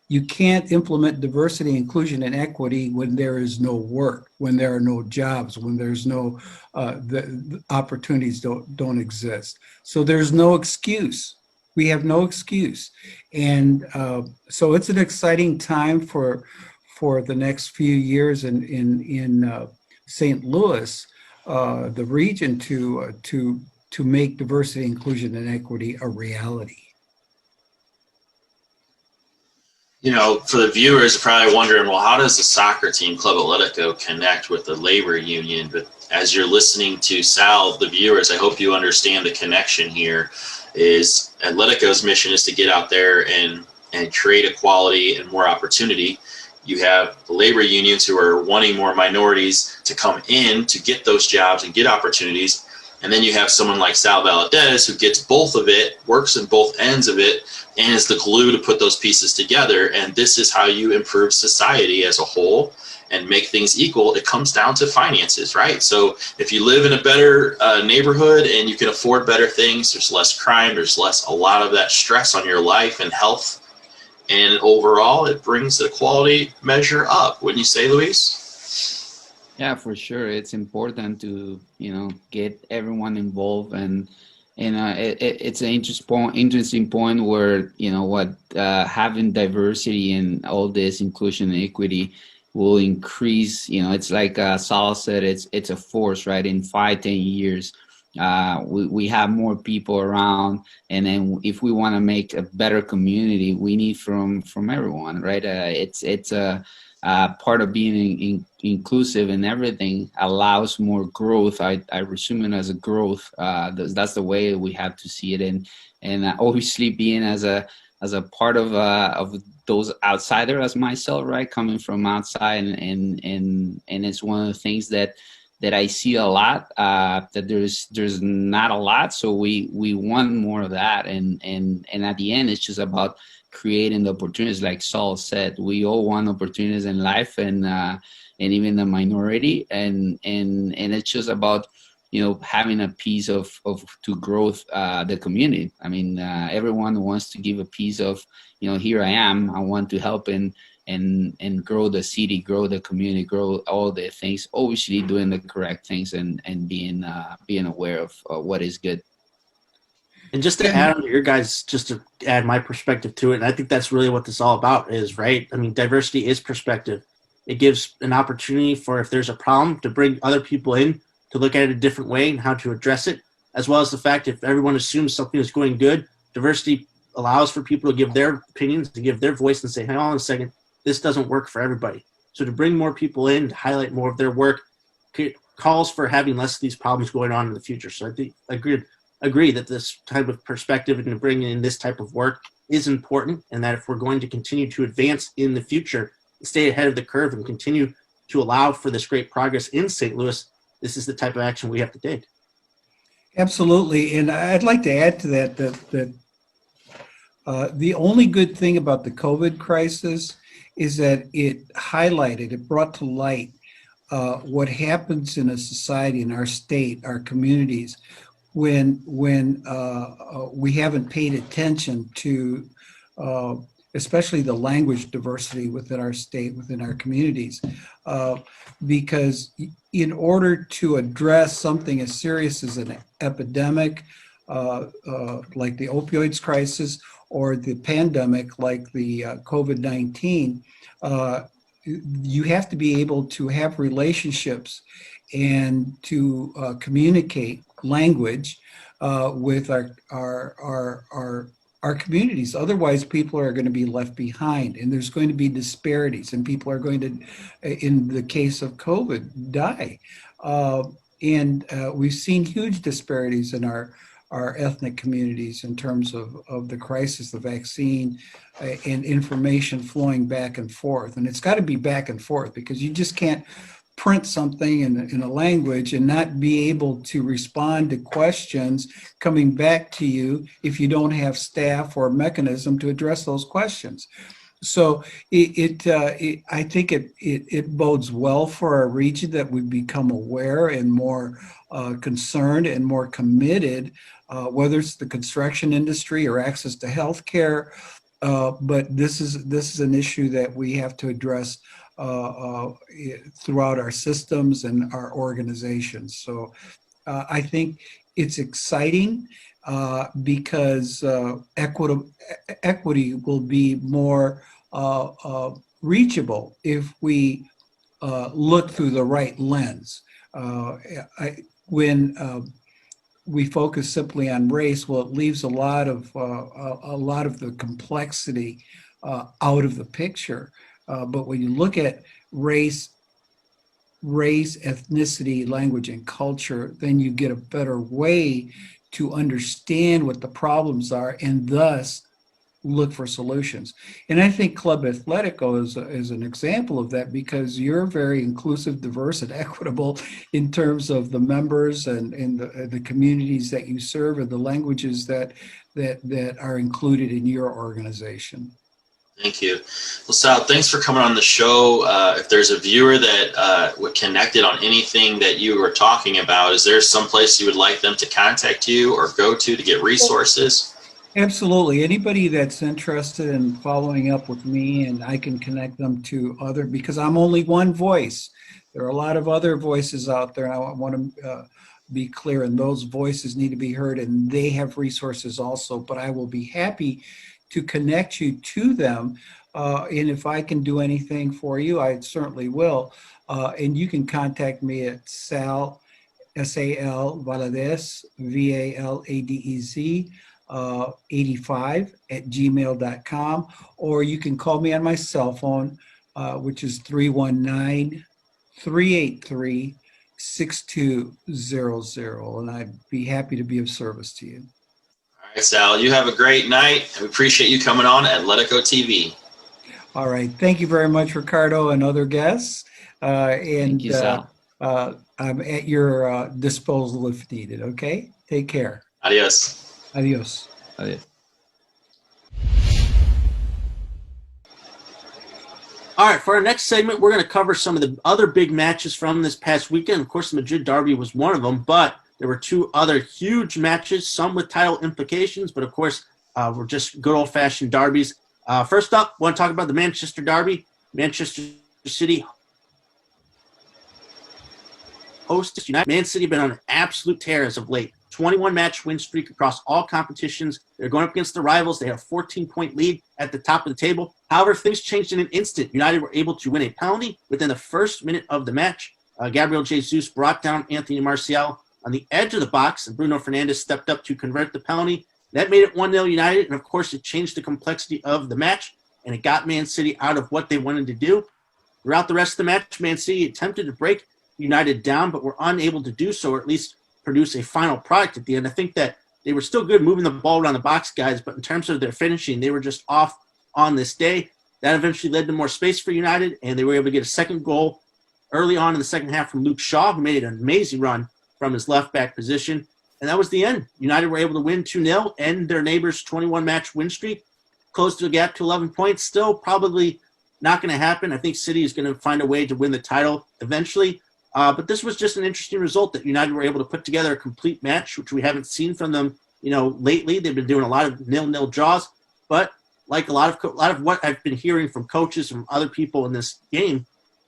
You can't implement diversity, inclusion, and equity when there is no work, when there are no jobs, when there's no, the opportunities don't exist. So there's no excuse. We have no excuse. And so it's an exciting time for the next few years in St. Louis, the region, to make diversity, inclusion, and equity a reality. You know, for the viewers, probably wondering, well, how does the soccer team, Club Atletico, connect with the labor union? But as you're listening to Sal, the viewers, I hope you understand the connection here. Is Atletico's mission is to get out there and create equality and more opportunity. You have the labor unions who are wanting more minorities to come in to get those jobs and get opportunities. And then you have someone like Sal Valadez who gets both of it, works in both ends of it, and is the glue to put those pieces together. And this is how you improve society as a whole and make things equal. It comes down to finances, right? So if you live in a better neighborhood and you can afford better things, there's less crime, there's less a lot of that stress on your life and health. And overall, it brings the quality measure up. Wouldn't you say, Luis? Yeah, for sure. It's important to, get everyone involved, and it's an interesting point where, having diversity and all this inclusion and equity will increase. It's like Sal said, it's a force, right? In 5-10 years, we have more people around, and then if we want to make a better community, we need from everyone, right? It's a part of being inclusive, and everything allows more growth. I resume it as a growth. That's the way we have to see it, and obviously being as a part of those outsiders as myself, right, coming from outside, and it's one of the things that I see a lot, that there's not a lot, so we want more of that, and at the end it's just about creating the opportunities. Like Saul said, we all want opportunities in life, and even the minority, and it's just about having a piece of to growth the community. I mean, everyone wants to give a piece of, here I am, I want to help and grow the city, grow the community, grow all the things, obviously doing the correct things, and being aware of what is good. And just to add on to your guys, just to add my perspective to it, and I think that's really what this is all about is, right? I mean, diversity is perspective. It gives an opportunity for, if there's a problem, to bring other people in to look at it a different way and how to address it, as well as the fact if everyone assumes something is going good, diversity allows for people to give their opinions, to give their voice and say, hang on a second, this doesn't work for everybody. So to bring more people in, to highlight more of their work, calls for having less of these problems going on in the future. So I think agree that this type of perspective and bringing in this type of work is important, and that if we're going to continue to advance in the future, stay ahead of the curve, and continue to allow for this great progress in St. Louis, this is the type of action we have to take. Absolutely. And I'd like to add to that the only good thing about the COVID crisis is that it brought to light what happens in a society, in our state, our communities, when we haven't paid attention to especially the language diversity within our state, within our communities, because in order to address something as serious as an epidemic like the opioids crisis, or the pandemic like the COVID-19, you have to be able to have relationships and to communicate language with our communities. Otherwise, people are going to be left behind, and there's going to be disparities, and people are going to, in the case of COVID, die. And we've seen huge disparities in our ethnic communities in terms of the crisis, the vaccine, and information flowing back and forth. And it's got to be back and forth, because you just can't print something in a language and not be able to respond to questions coming back to you if you don't have staff or mechanism to address those questions. So I think it bodes well for our region that we become aware and more concerned and more committed, whether it's the construction industry or access to health care. But this is an issue that we have to address throughout our systems and our organizations. So I think it's exciting because equity will be more reachable if we look through the right lens. When we focus simply on race, well, it leaves a lot of the complexity out of the picture. But when you look at race, ethnicity, language, and culture, then you get a better way to understand what the problems are, and thus look for solutions. And I think Club Atletico is an example of that, because you're very inclusive, diverse, and equitable in terms of the members and the communities that you serve and the languages that are included in your organization. Thank you. Well, Sal, thanks for coming on the show. If there's a viewer that connected on anything that you were talking about, is there some place you would like them to contact you or go to get resources? Absolutely. Anybody that's interested in following up with me, and I can connect them to other, because I'm only one voice. There are a lot of other voices out there. I want to be clear, and those voices need to be heard, and they have resources also. But I will be happy to connect you to them. And if I can do anything for you, I certainly will. And you can contact me at Sal, S-A-L Valadez, V-A-L-A-D-E-Z, 85 at gmail.com. Or you can call me on my cell phone, which is 319-383-6200. And I'd be happy to be of service to you. All right, Sal, you have a great night. We appreciate you coming on Atletico TV. All right. Thank you very much, Ricardo, and other guests. Thank you, Sal. I'm at your disposal if needed. Okay? Take care. Adios. Adios. Adios. All right, for our next segment, we're going to cover some of the other big matches from this past weekend. Of course, the Madrid derby was one of them, but there were two other huge matches, some with title implications, but of course, were just good old-fashioned derbies. First up, I want to talk about the Manchester derby. Manchester City hosts United. Man City have been on an absolute tear as of late. 21-match win streak across all competitions. They're going up against the rivals. They have a 14-point lead at the top of the table. However, things changed in an instant. United were able to win a penalty within the first minute of the match. Gabriel Jesus brought down Anthony Martial on the edge of the box, and Bruno Fernandes stepped up to convert the penalty. That made it 1-0 United, and of course, it changed the complexity of the match, and it got Man City out of what they wanted to do. Throughout the rest of the match, Man City attempted to break United down, but were unable to do so, or at least produce a final product at the end. I think that they were still good moving the ball around the box, guys, but in terms of their finishing, they were just off on this day. That eventually led to more space for United, and they were able to get a second goal early on in the second half from Luke Shaw, who made an amazing run from his left-back position. And that was the end. United were able to win 2-0, end their neighbors' 21-match win streak, close to a gap to 11 points. Still probably not going to happen. I think City is going to find a way to win the title eventually. But this was just an interesting result that United were able to put together a complete match, which we haven't seen from them, lately. They've been doing a lot of 0-0 draws, but like a lot of what I've been hearing from coaches, from other people in this game,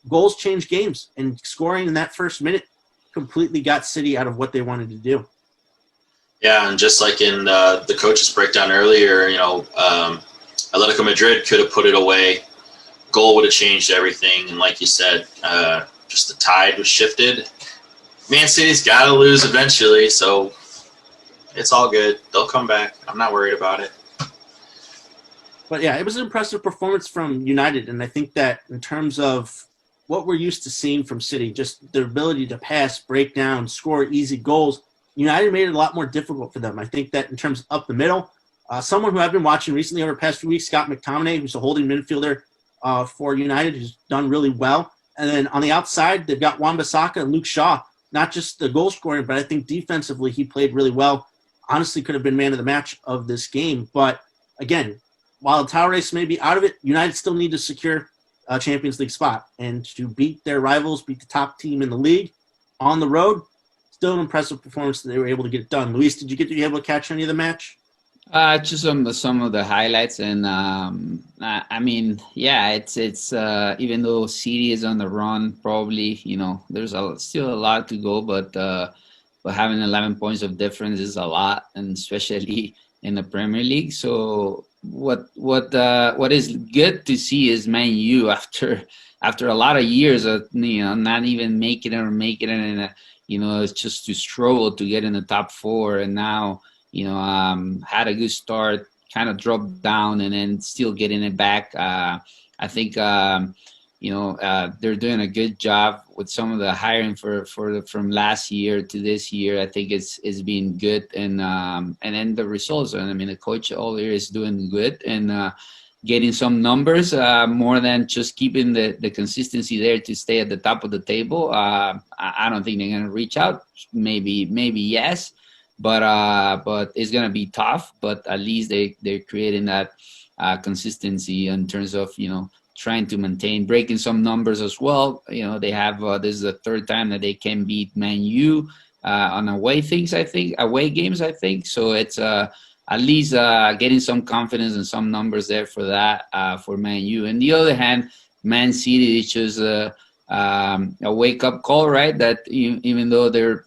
goals change games, and scoring in that first minute completely got City out of what they wanted to do. Yeah, and just like in the coach's breakdown earlier, Atletico Madrid could have put it away. Goal would have changed everything, and like you said, just the tide was shifted. Man City's got to lose eventually, so it's all good. They'll come back. I'm not worried about it. But yeah, it was an impressive performance from United, and I think that in terms of what we're used to seeing from City, just their ability to pass, break down, score easy goals, United made it a lot more difficult for them. I think that in terms of up the middle, someone who I've been watching recently over the past few weeks, Scott McTominay, who's a holding midfielder for United, who's done really well. And then on the outside, they've got Wan-Bissaka and Luke Shaw. Not just the goal scoring, but I think defensively he played really well. Honestly, could have been man of the match of this game. But again, while the title race may be out of it, United still need to secure a Champions League spot. And to beat their rivals, beat the top team in the league on the road, still an impressive performance that they were able to get it done. Luis, did you get to be able to catch any of the match? Just some of the highlights, and I mean, yeah, it's even though City is on the run, probably there's still a lot to go, but having 11 points of difference is a lot, and especially in the Premier League. So what is good to see is Man U after a lot of years of not even making it, and it's just to struggle to get in the top four, and now. Had a good start, kind of dropped down, and then still getting it back. I think they're doing a good job with some of the hiring from last year to this year. I think it's been good, and then the results. And I mean, the coach all year is doing good and getting some numbers more than just keeping the consistency there to stay at the top of the table. I don't think they're going to reach out. Maybe yes, but it's going to be tough. But at least they're creating that consistency in terms of trying to maintain, breaking some numbers as well. They have this is the third time that they can beat Man U on away games, I think. So it's at least getting some confidence and some numbers there for that for Man U. On the other hand, Man City is just a wake-up call, right? That even though their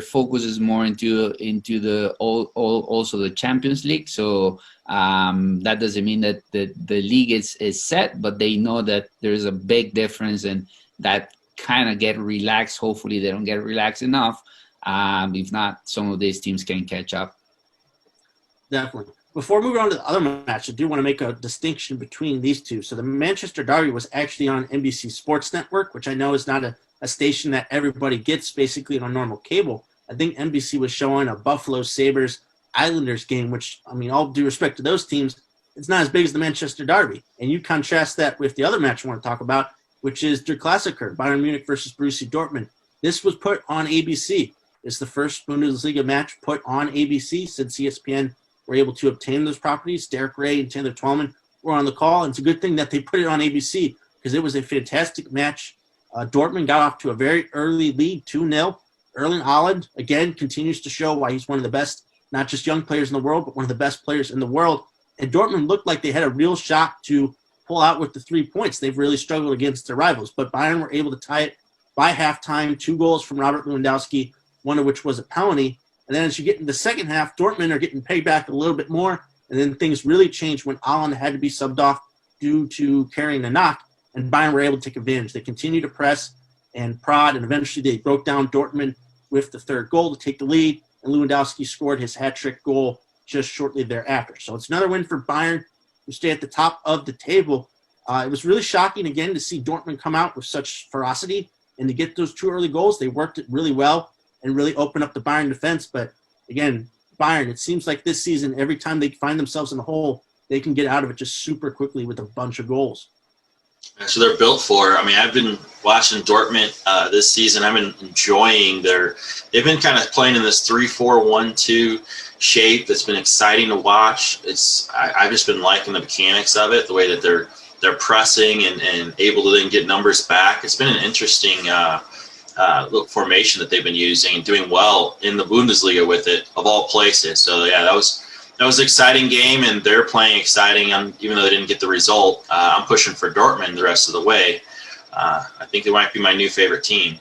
focus is more into the also the Champions League, so that doesn't mean that the league is set, but they know that there's a big difference, and that kind of get relaxed. Hopefully, they don't get relaxed enough. If not, some of these teams can catch up. Definitely. Before moving on to the other match, I do want to make a distinction between these two. So the Manchester Derby was actually on NBC Sports Network, which I know is not a station that everybody gets basically on normal cable. I think NBC was showing a Buffalo Sabres Islanders game, which, I mean, all due respect to those teams, it's not as big as the Manchester Derby. And you contrast that with the other match I want to talk about, which is Der Klassiker, Bayern Munich versus Borussia Dortmund. This was put on ABC. It's the first Bundesliga match put on ABC since ESPN were able to obtain those properties. Derek Ray and Taylor Twellman were on the call, and it's a good thing that they put it on ABC because it was a fantastic match. Dortmund got off to a very early lead, 2-0. Erling Haaland, again, continues to show why he's one of the best, not just young players in the world, but one of the best players in the world. And Dortmund looked like they had a real shot to pull out with the 3 points. They've really struggled against their rivals, but Bayern were able to tie it by halftime, 2 goals from Robert Lewandowski, one of which was a penalty. And then as you get in the second half, Dortmund are getting paid back a little bit more. And then things really changed when Haaland had to be subbed off due to carrying a knock. And Bayern were able to take advantage. They continued to press and prod, and eventually they broke down Dortmund with the third goal to take the lead. And Lewandowski scored his hat-trick goal just shortly thereafter. So it's another win for Bayern, who stay at the top of the table. It was really shocking, again, to see Dortmund come out with such ferocity and to get those 2 early goals. They worked it really well and really open up the Bayern defense. But again, Bayern, it seems like this season, every time they find themselves in a hole, they can get out of it just super quickly with a bunch of goals. So they're built for. I mean, I've been watching Dortmund this season. I've been enjoying they've been kind of playing in this 3-4-1-2 shape that's been exciting to watch. I've just been liking the mechanics of it, the way that they're pressing and able to then get numbers back. It's been an interesting little formation that they've been using and doing well in the Bundesliga with it, of all places. So yeah, that was an exciting game, and they're playing exciting. Even though they didn't get the result, I'm pushing for Dortmund the rest of the way. I think they might be my new favorite team.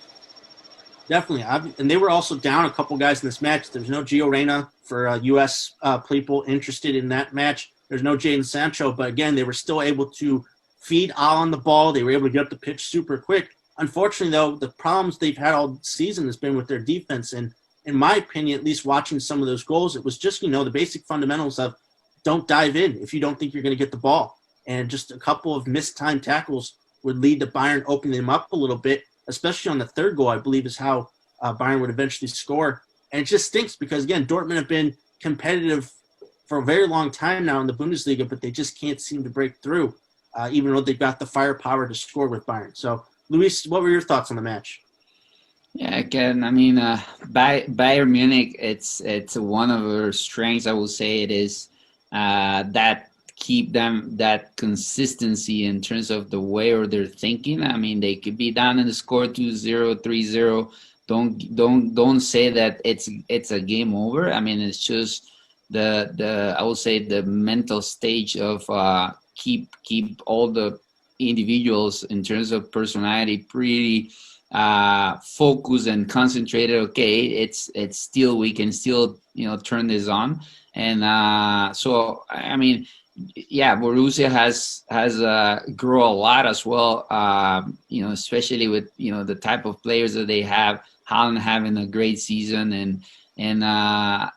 Definitely. And they were also down a couple guys in this match. There's no Gio Reyna for U.S. people interested in that match. There's no Jadon Sancho, but again, they were still able to feed Haaland the ball. They were able to get up the pitch super quick. Unfortunately, though, the problems they've had all season has been with their defense. And in my opinion, at least watching some of those goals, it was just, the basic fundamentals of don't dive in if you don't think you're going to get the ball. And just a couple of missed time tackles would lead to Bayern opening them up a little bit, especially on the third goal, I believe, is how Bayern would eventually score. And it just stinks because, again, Dortmund have been competitive for a very long time now in the Bundesliga, but they just can't seem to break through, even though they've got the firepower to score with Bayern. So, Luis, what were your thoughts on the match? Yeah, again, I mean, Bayern Munich, it's one of their strengths. I will say it is that keep them that consistency in terms of the way or their thinking. I mean, they could be down in the score 2-0, 3-0. Don't say that it's a game over. I mean, it's just the I would say the mental stage of keep all the individuals in terms of personality pretty focused and concentrated. Okay, it's still, we can still turn this on. And so I mean, yeah, Borussia has grown a lot as well, especially with the type of players that they have. Haaland having a great season, and I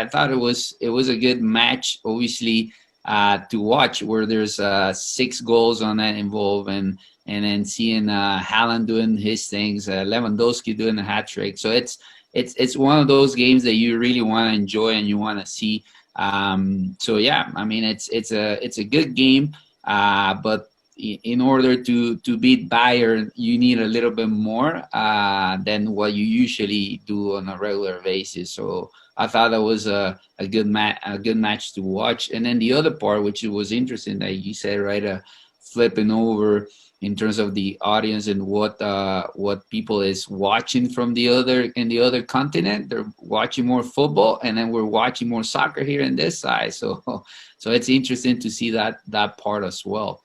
thought it was a good match. Obviously, to watch, where there's 6 goals on that involved, and then seeing Haaland doing his things, Lewandowski doing a hat trick. So it's one of those games that you really want to enjoy and you want to see. So yeah, I mean, it's a good game, but in order to beat Bayern, you need a little bit more than what you usually do on a regular basis. So I thought that was a good match to watch. And then the other part, which was interesting, that you said, right, flipping over in terms of the audience and what people is watching from the other continent. They're watching more football, and then we're watching more soccer here in this side. So it's interesting to see that part as well.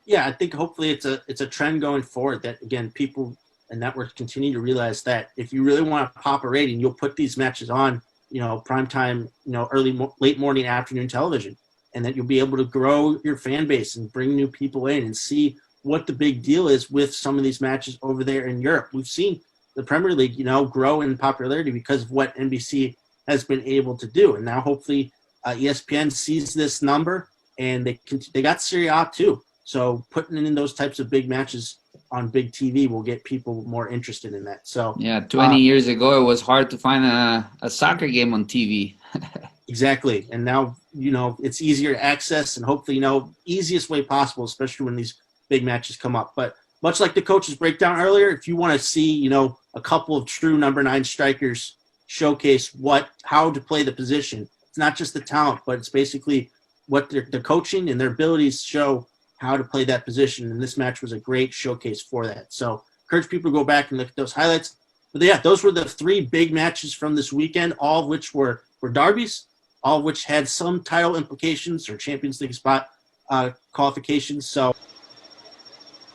Yeah, I think hopefully it's a trend going forward that, again, people and networks continue to realize that if you really want to pop a rating, you'll put these matches on, primetime, late morning, afternoon television, and that you'll be able to grow your fan base and bring new people in and see what the big deal is with some of these matches over there in Europe. We've seen the Premier League, grow in popularity because of what NBC has been able to do. And now hopefully ESPN sees this number, and they got Serie A too. So putting in those types of big matches on big TV will get people more interested in that. So yeah, 20 years ago, it was hard to find a soccer game on TV. Exactly. And now, it's easier to access, and hopefully, easiest way possible, especially when these big matches come up. But much like the coach's breakdown earlier, if you want to see, a couple of true number 9 strikers showcase how to play the position, it's not just the talent, but it's basically what the coaching and their abilities show how to play that position. And this match was a great showcase for that. So encourage people to go back and look at those highlights. But yeah, those were the 3 big matches from this weekend, all of which were derbies, all of which had some title implications or Champions League spot qualifications. So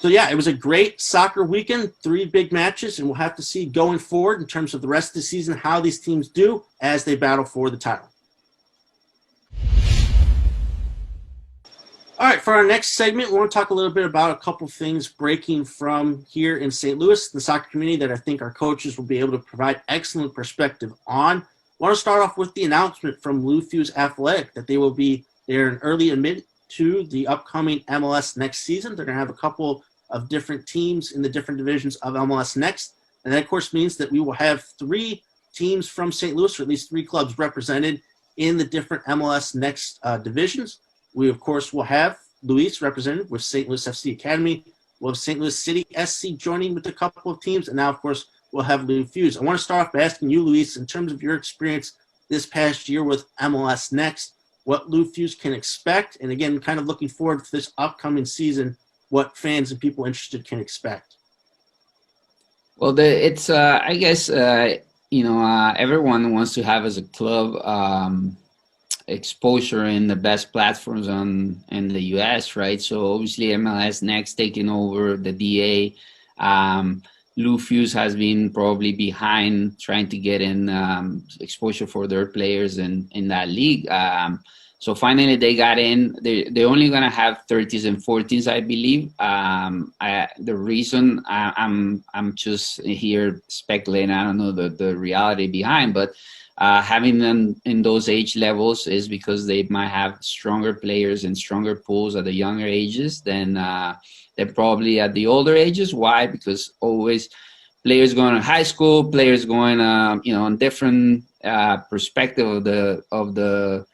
yeah, it was a great soccer weekend, 3 big matches, and we'll have to see going forward in terms of the rest of the season how these teams do as they battle for the title. All right, for our next segment, we want to talk a little bit about a couple things breaking from here in St. Louis, the soccer community, that I think our coaches will be able to provide excellent perspective on. I want to start off with the announcement from Lou Fusz Athletic that they will be there in early admit to the upcoming MLS Next season. They're going to have a couple of different teams in the different divisions of MLS Next. And that, of course, means that we will have 3 teams from St. Louis, or at least 3 clubs represented in the different MLS Next divisions. We, of course, will have Luis represented with St. Louis FC Academy. We'll have St. Louis City SC joining with a couple of teams. And now, of course, we'll have Lou Fusz. I want to start off by asking you, Luis, in terms of your experience this past year with MLS Next, what Lou Fusz can expect, and again, kind of looking forward to this upcoming season, what fans and people interested can expect. Well, it's I guess everyone wants to have as a club exposure in the best platforms in the US, right? So obviously MLS Next taking over the DA. Lou Fusz has been probably behind trying to get in exposure for their players in that league. So finally they got in. They're only going to have 30s and 14s, I believe. The reason I'm just here speculating, I don't know the reality behind, but having them in those age levels is because they might have stronger players and stronger pools at the younger ages than probably at the older ages. Why? Because always players going to high school, players going on different perspective of the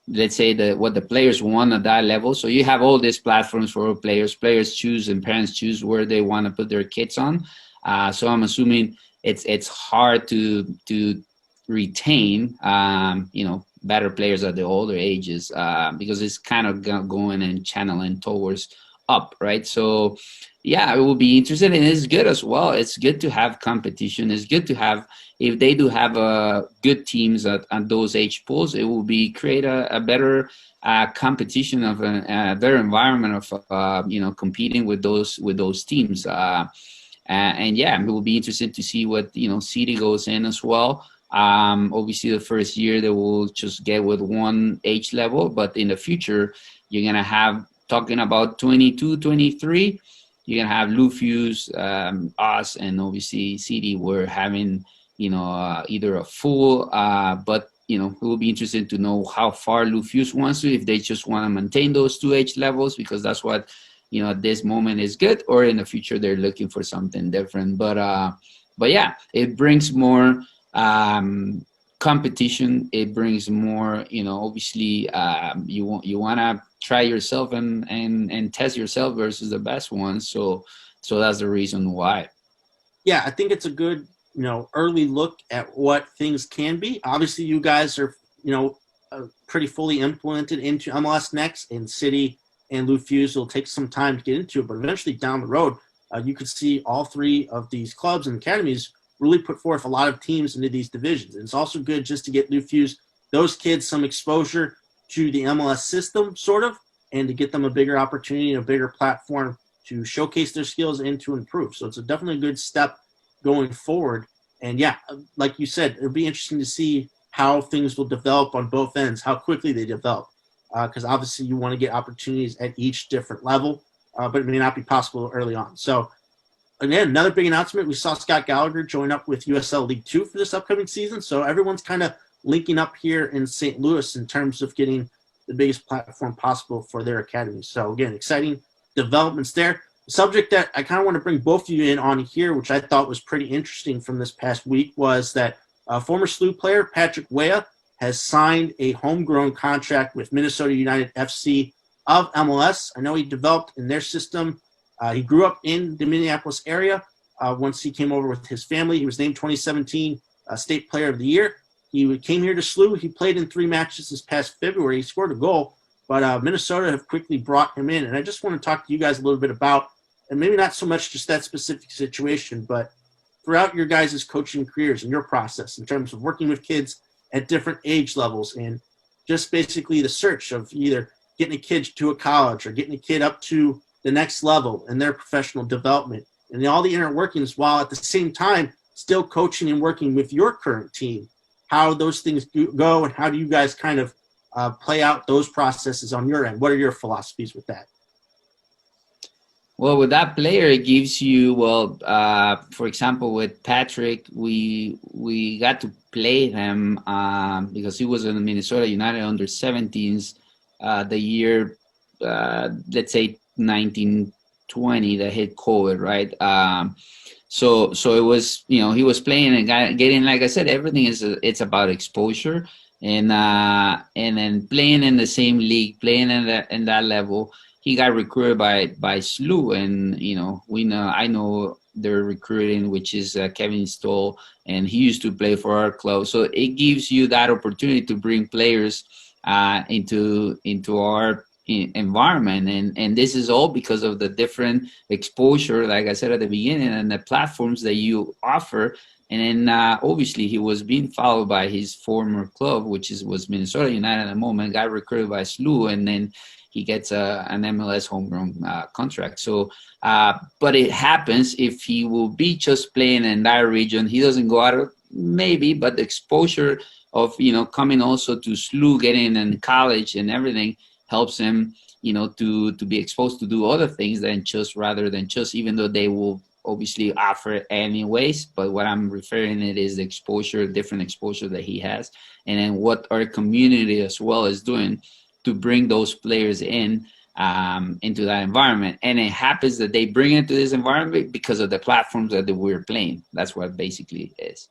let's say what the players want at that level. So you have all these platforms for players choose and parents choose where they want to put their kids on. So I'm assuming it's hard to retain better players at the older ages because it's kind of going and channeling towards up, right? So yeah, it will be interesting, and it's good as well. It's good to have competition. It's good to have, if they do have good teams at those age pools, it will create a better competition of a better environment of competing with those teams. And yeah, it will be interesting to see what City goes in as well. Obviously, the first year they will just get with one age level, but in the future, you're gonna have, talking about 22, 23, you're gonna have Lou Fusz, us, and obviously City. We're having either a full, but it will be interesting to know how far Lou Fusz wants to, if they just want to maintain those two age levels, because that's what, at this moment is good, or in the future they're looking for something different. But yeah, it brings more competition. It brings more, obviously you want to try yourself and test yourself versus the best ones. So that's the reason why. Yeah, I think it's a good, early look at what things can be. Obviously, you guys are, pretty fully implemented into MLS Next, and City and Lou Fusz will take some time to get into it. But eventually down the road, you could see all three of these clubs and academies really put forth a lot of teams into these divisions. And it's also good just to get Lou Fusz, those kids, some exposure to the MLS system, sort of, and to get them a bigger opportunity and a bigger platform to showcase their skills and to improve. So it's definitely a good step going forward. And yeah, like you said, it'll be interesting to see how things will develop on both ends, how quickly they develop. Because obviously you want to get opportunities at each different level, but it may not be possible early on. So again, another big announcement, we saw Scott Gallagher join up with USL League 2 for this upcoming season. So everyone's kind of linking up here in St. Louis in terms of getting the biggest platform possible for their academy. So again, exciting developments there. The subject that I kind of want to bring both of you in on here, which I thought was pretty interesting from this past week, was that former SLU player Patrick Weah has signed a homegrown contract with Minnesota United FC of MLS. I know he developed in their system. He grew up in the Minneapolis area. Once he came over with his family, he was named 2017 State Player of the Year. He came here to SLU. He played in 3 matches this past February. He scored a goal, but Minnesota have quickly brought him in. And I just want to talk to you guys a little bit about, and maybe not so much just that specific situation, but throughout your guys' coaching careers and your process in terms of working with kids at different age levels, and just basically the search of either getting a kid to a college or getting a kid up to the next level in their professional development, and all the inner workings, while at the same time still coaching and working with your current team, how those things go, and how do you guys kind of play out those processes on your end? What are your philosophies with that? Well, with that player, it gives you, for example, with Patrick, we got to play him because he was in the Minnesota United under 17s the year, let's say 1920, that hit COVID, right? So it was, he was playing and getting, like I said, everything it's about exposure, and then playing in the same league, playing in that level. He got recruited by SLU, and I know their recruiting, which is Kevin Stoll, and he used to play for our club. So it gives you that opportunity to bring players into our environment, and this is all because of the different exposure, like I said at the beginning, and the platforms that you offer. And then obviously he was being followed by his former club, which was Minnesota United at the moment, got recruited by SLU, and then he gets an MLS homegrown contract. So, but it happens if he will be just playing in that region. He doesn't go out, maybe, but the exposure of, coming also to SLU, getting in college and everything helps him, to be exposed to do other things rather than just, even though they will obviously offer it anyways. But what I'm referring it is the exposure, different exposure that he has, and then what our community as well is doing to bring those players in into that environment. And it happens that they bring it to this environment because of the platforms that we're playing. That's what basically it is.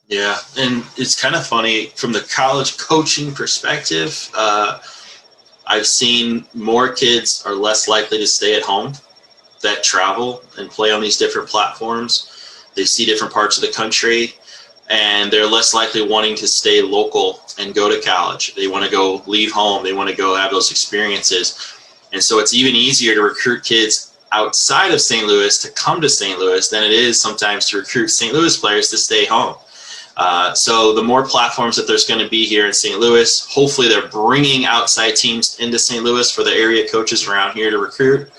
Yeah, and it's kind of funny from the college coaching perspective. I've seen more kids are less likely to stay at home that travel and play on these different platforms. They see different parts of the country, and they're less likely wanting to stay local and go to college. They want to go leave home. They want to go have those experiences. And so it's even easier to recruit kids outside of St. Louis to come to St. Louis than it is sometimes to recruit St. Louis players to stay home. So the more platforms that there's going to be here in St. Louis, hopefully they're bringing outside teams into St. Louis for the area coaches around here to recruit.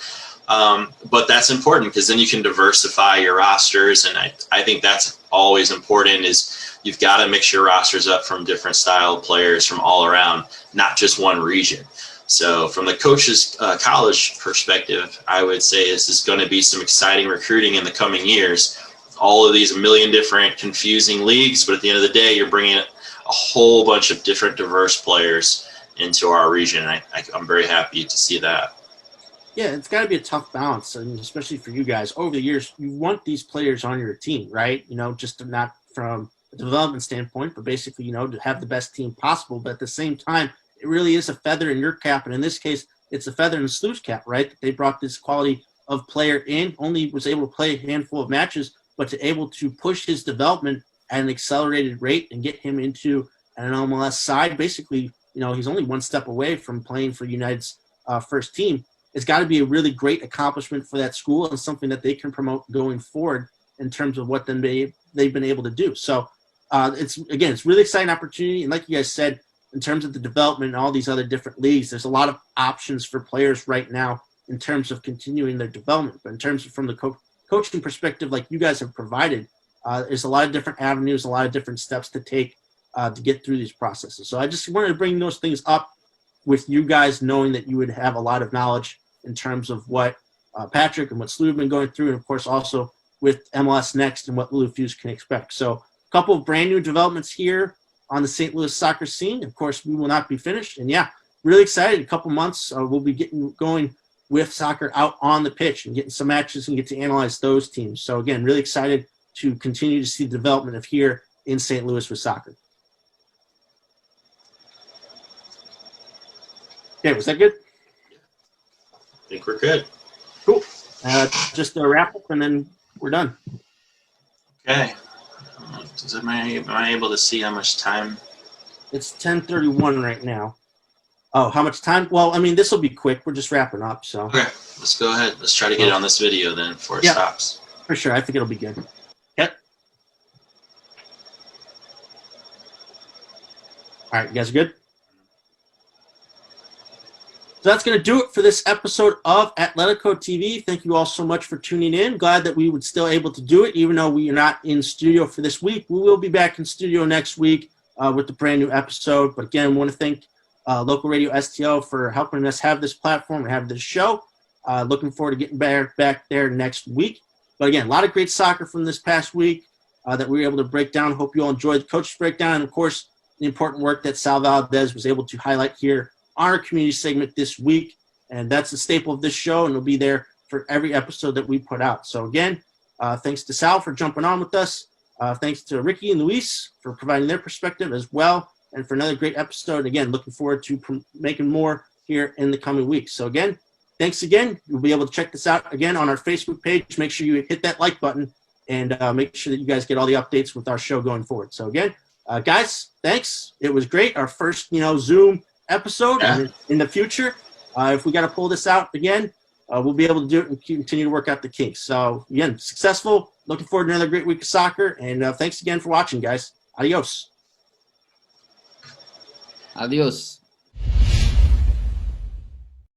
But that's important because then you can diversify your rosters, and I think that's always important, is you've got to mix your rosters up from different style players from all around, not just one region. So from the coach's college perspective, I would say this is going to be some exciting recruiting in the coming years. All of these 1 million different confusing leagues, but at the end of the day, you're bringing whole bunch of different diverse players into our region. I'm very happy to see that. Yeah, it's got to be a tough balance, and especially for you guys. Over the years, you want these players on your team, right? Just not from a development standpoint, but basically, to have the best team possible. But at the same time, it really is a feather in your cap, and in this case, it's a feather in the Sluice cap, right? That they brought this quality of player in, only was able to play a handful of matches, but to able to push his development at an accelerated rate and get him into an MLS side. Basically, he's only one step away from playing for United's first team. It's got to be a really great accomplishment for that school and something that they can promote going forward in terms of what they've been able to do. So it's really exciting opportunity. And like you guys said, in terms of the development and all these other different leagues, there's a lot of options for players right now in terms of continuing their development. But in terms of from the coaching perspective, like you guys have provided, there's a lot of different avenues, a lot of different steps to take to get through these processes. So I just wanted to bring those things up with you guys, knowing that you would have a lot of knowledge in terms of what Patrick and what Slu have been going through, and of course also with MLS Next and what Lou Fusz can expect. So a couple of brand new developments here on the St. Louis soccer scene. Of course, we will not be finished. And yeah, really excited. A couple months, we'll be getting going with soccer out on the pitch and getting some matches and get to analyze those teams. So again, really excited to continue to see the development of here in St. Louis with soccer. Okay, was that good? I think we're good. Cool. Just a wrap up and then we're done. Okay. Am I able to see how much time? It's 10:31 right now. Oh, how much time? Well, this will be quick. We're just wrapping up. So. Okay, let's go ahead. Let's try to get it on this video then before it stops. For sure. I think it'll be good. Yep. All right, you guys are good? So that's going to do it for this episode of Atletico TV. Thank you all so much for tuning in. Glad that we were still able to do it, even though we are not in studio for this week. We will be back in studio next week with a brand new episode. But again, I want to thank Local Radio STL for helping us have this platform and have this show. Looking forward to getting back there next week. But again, a lot of great soccer from this past week that we were able to break down. Hope you all enjoyed the coach's breakdown. And, of course, the important work that Sal Valadez was able to highlight here on our community segment this week. And that's the staple of this show, and it'll be there for every episode that we put out. So, again, thanks to Sal for jumping on with us. Thanks to Ricky and Luis for providing their perspective as well, and for another great episode. Again, looking forward to making more here in the coming weeks. So, again, thanks again. You'll be able to check this out again on our Facebook page. Make sure you hit that like button and make sure that you guys get all the updates with our show going forward. So, again, guys, thanks. It was great. Our first, Zoom episode. And in the future, if we got to pull this out again, we'll be able to do it and continue to work out the kinks. So, again, successful. Looking forward to another great week of soccer. And thanks again for watching, guys. Adios. Adios.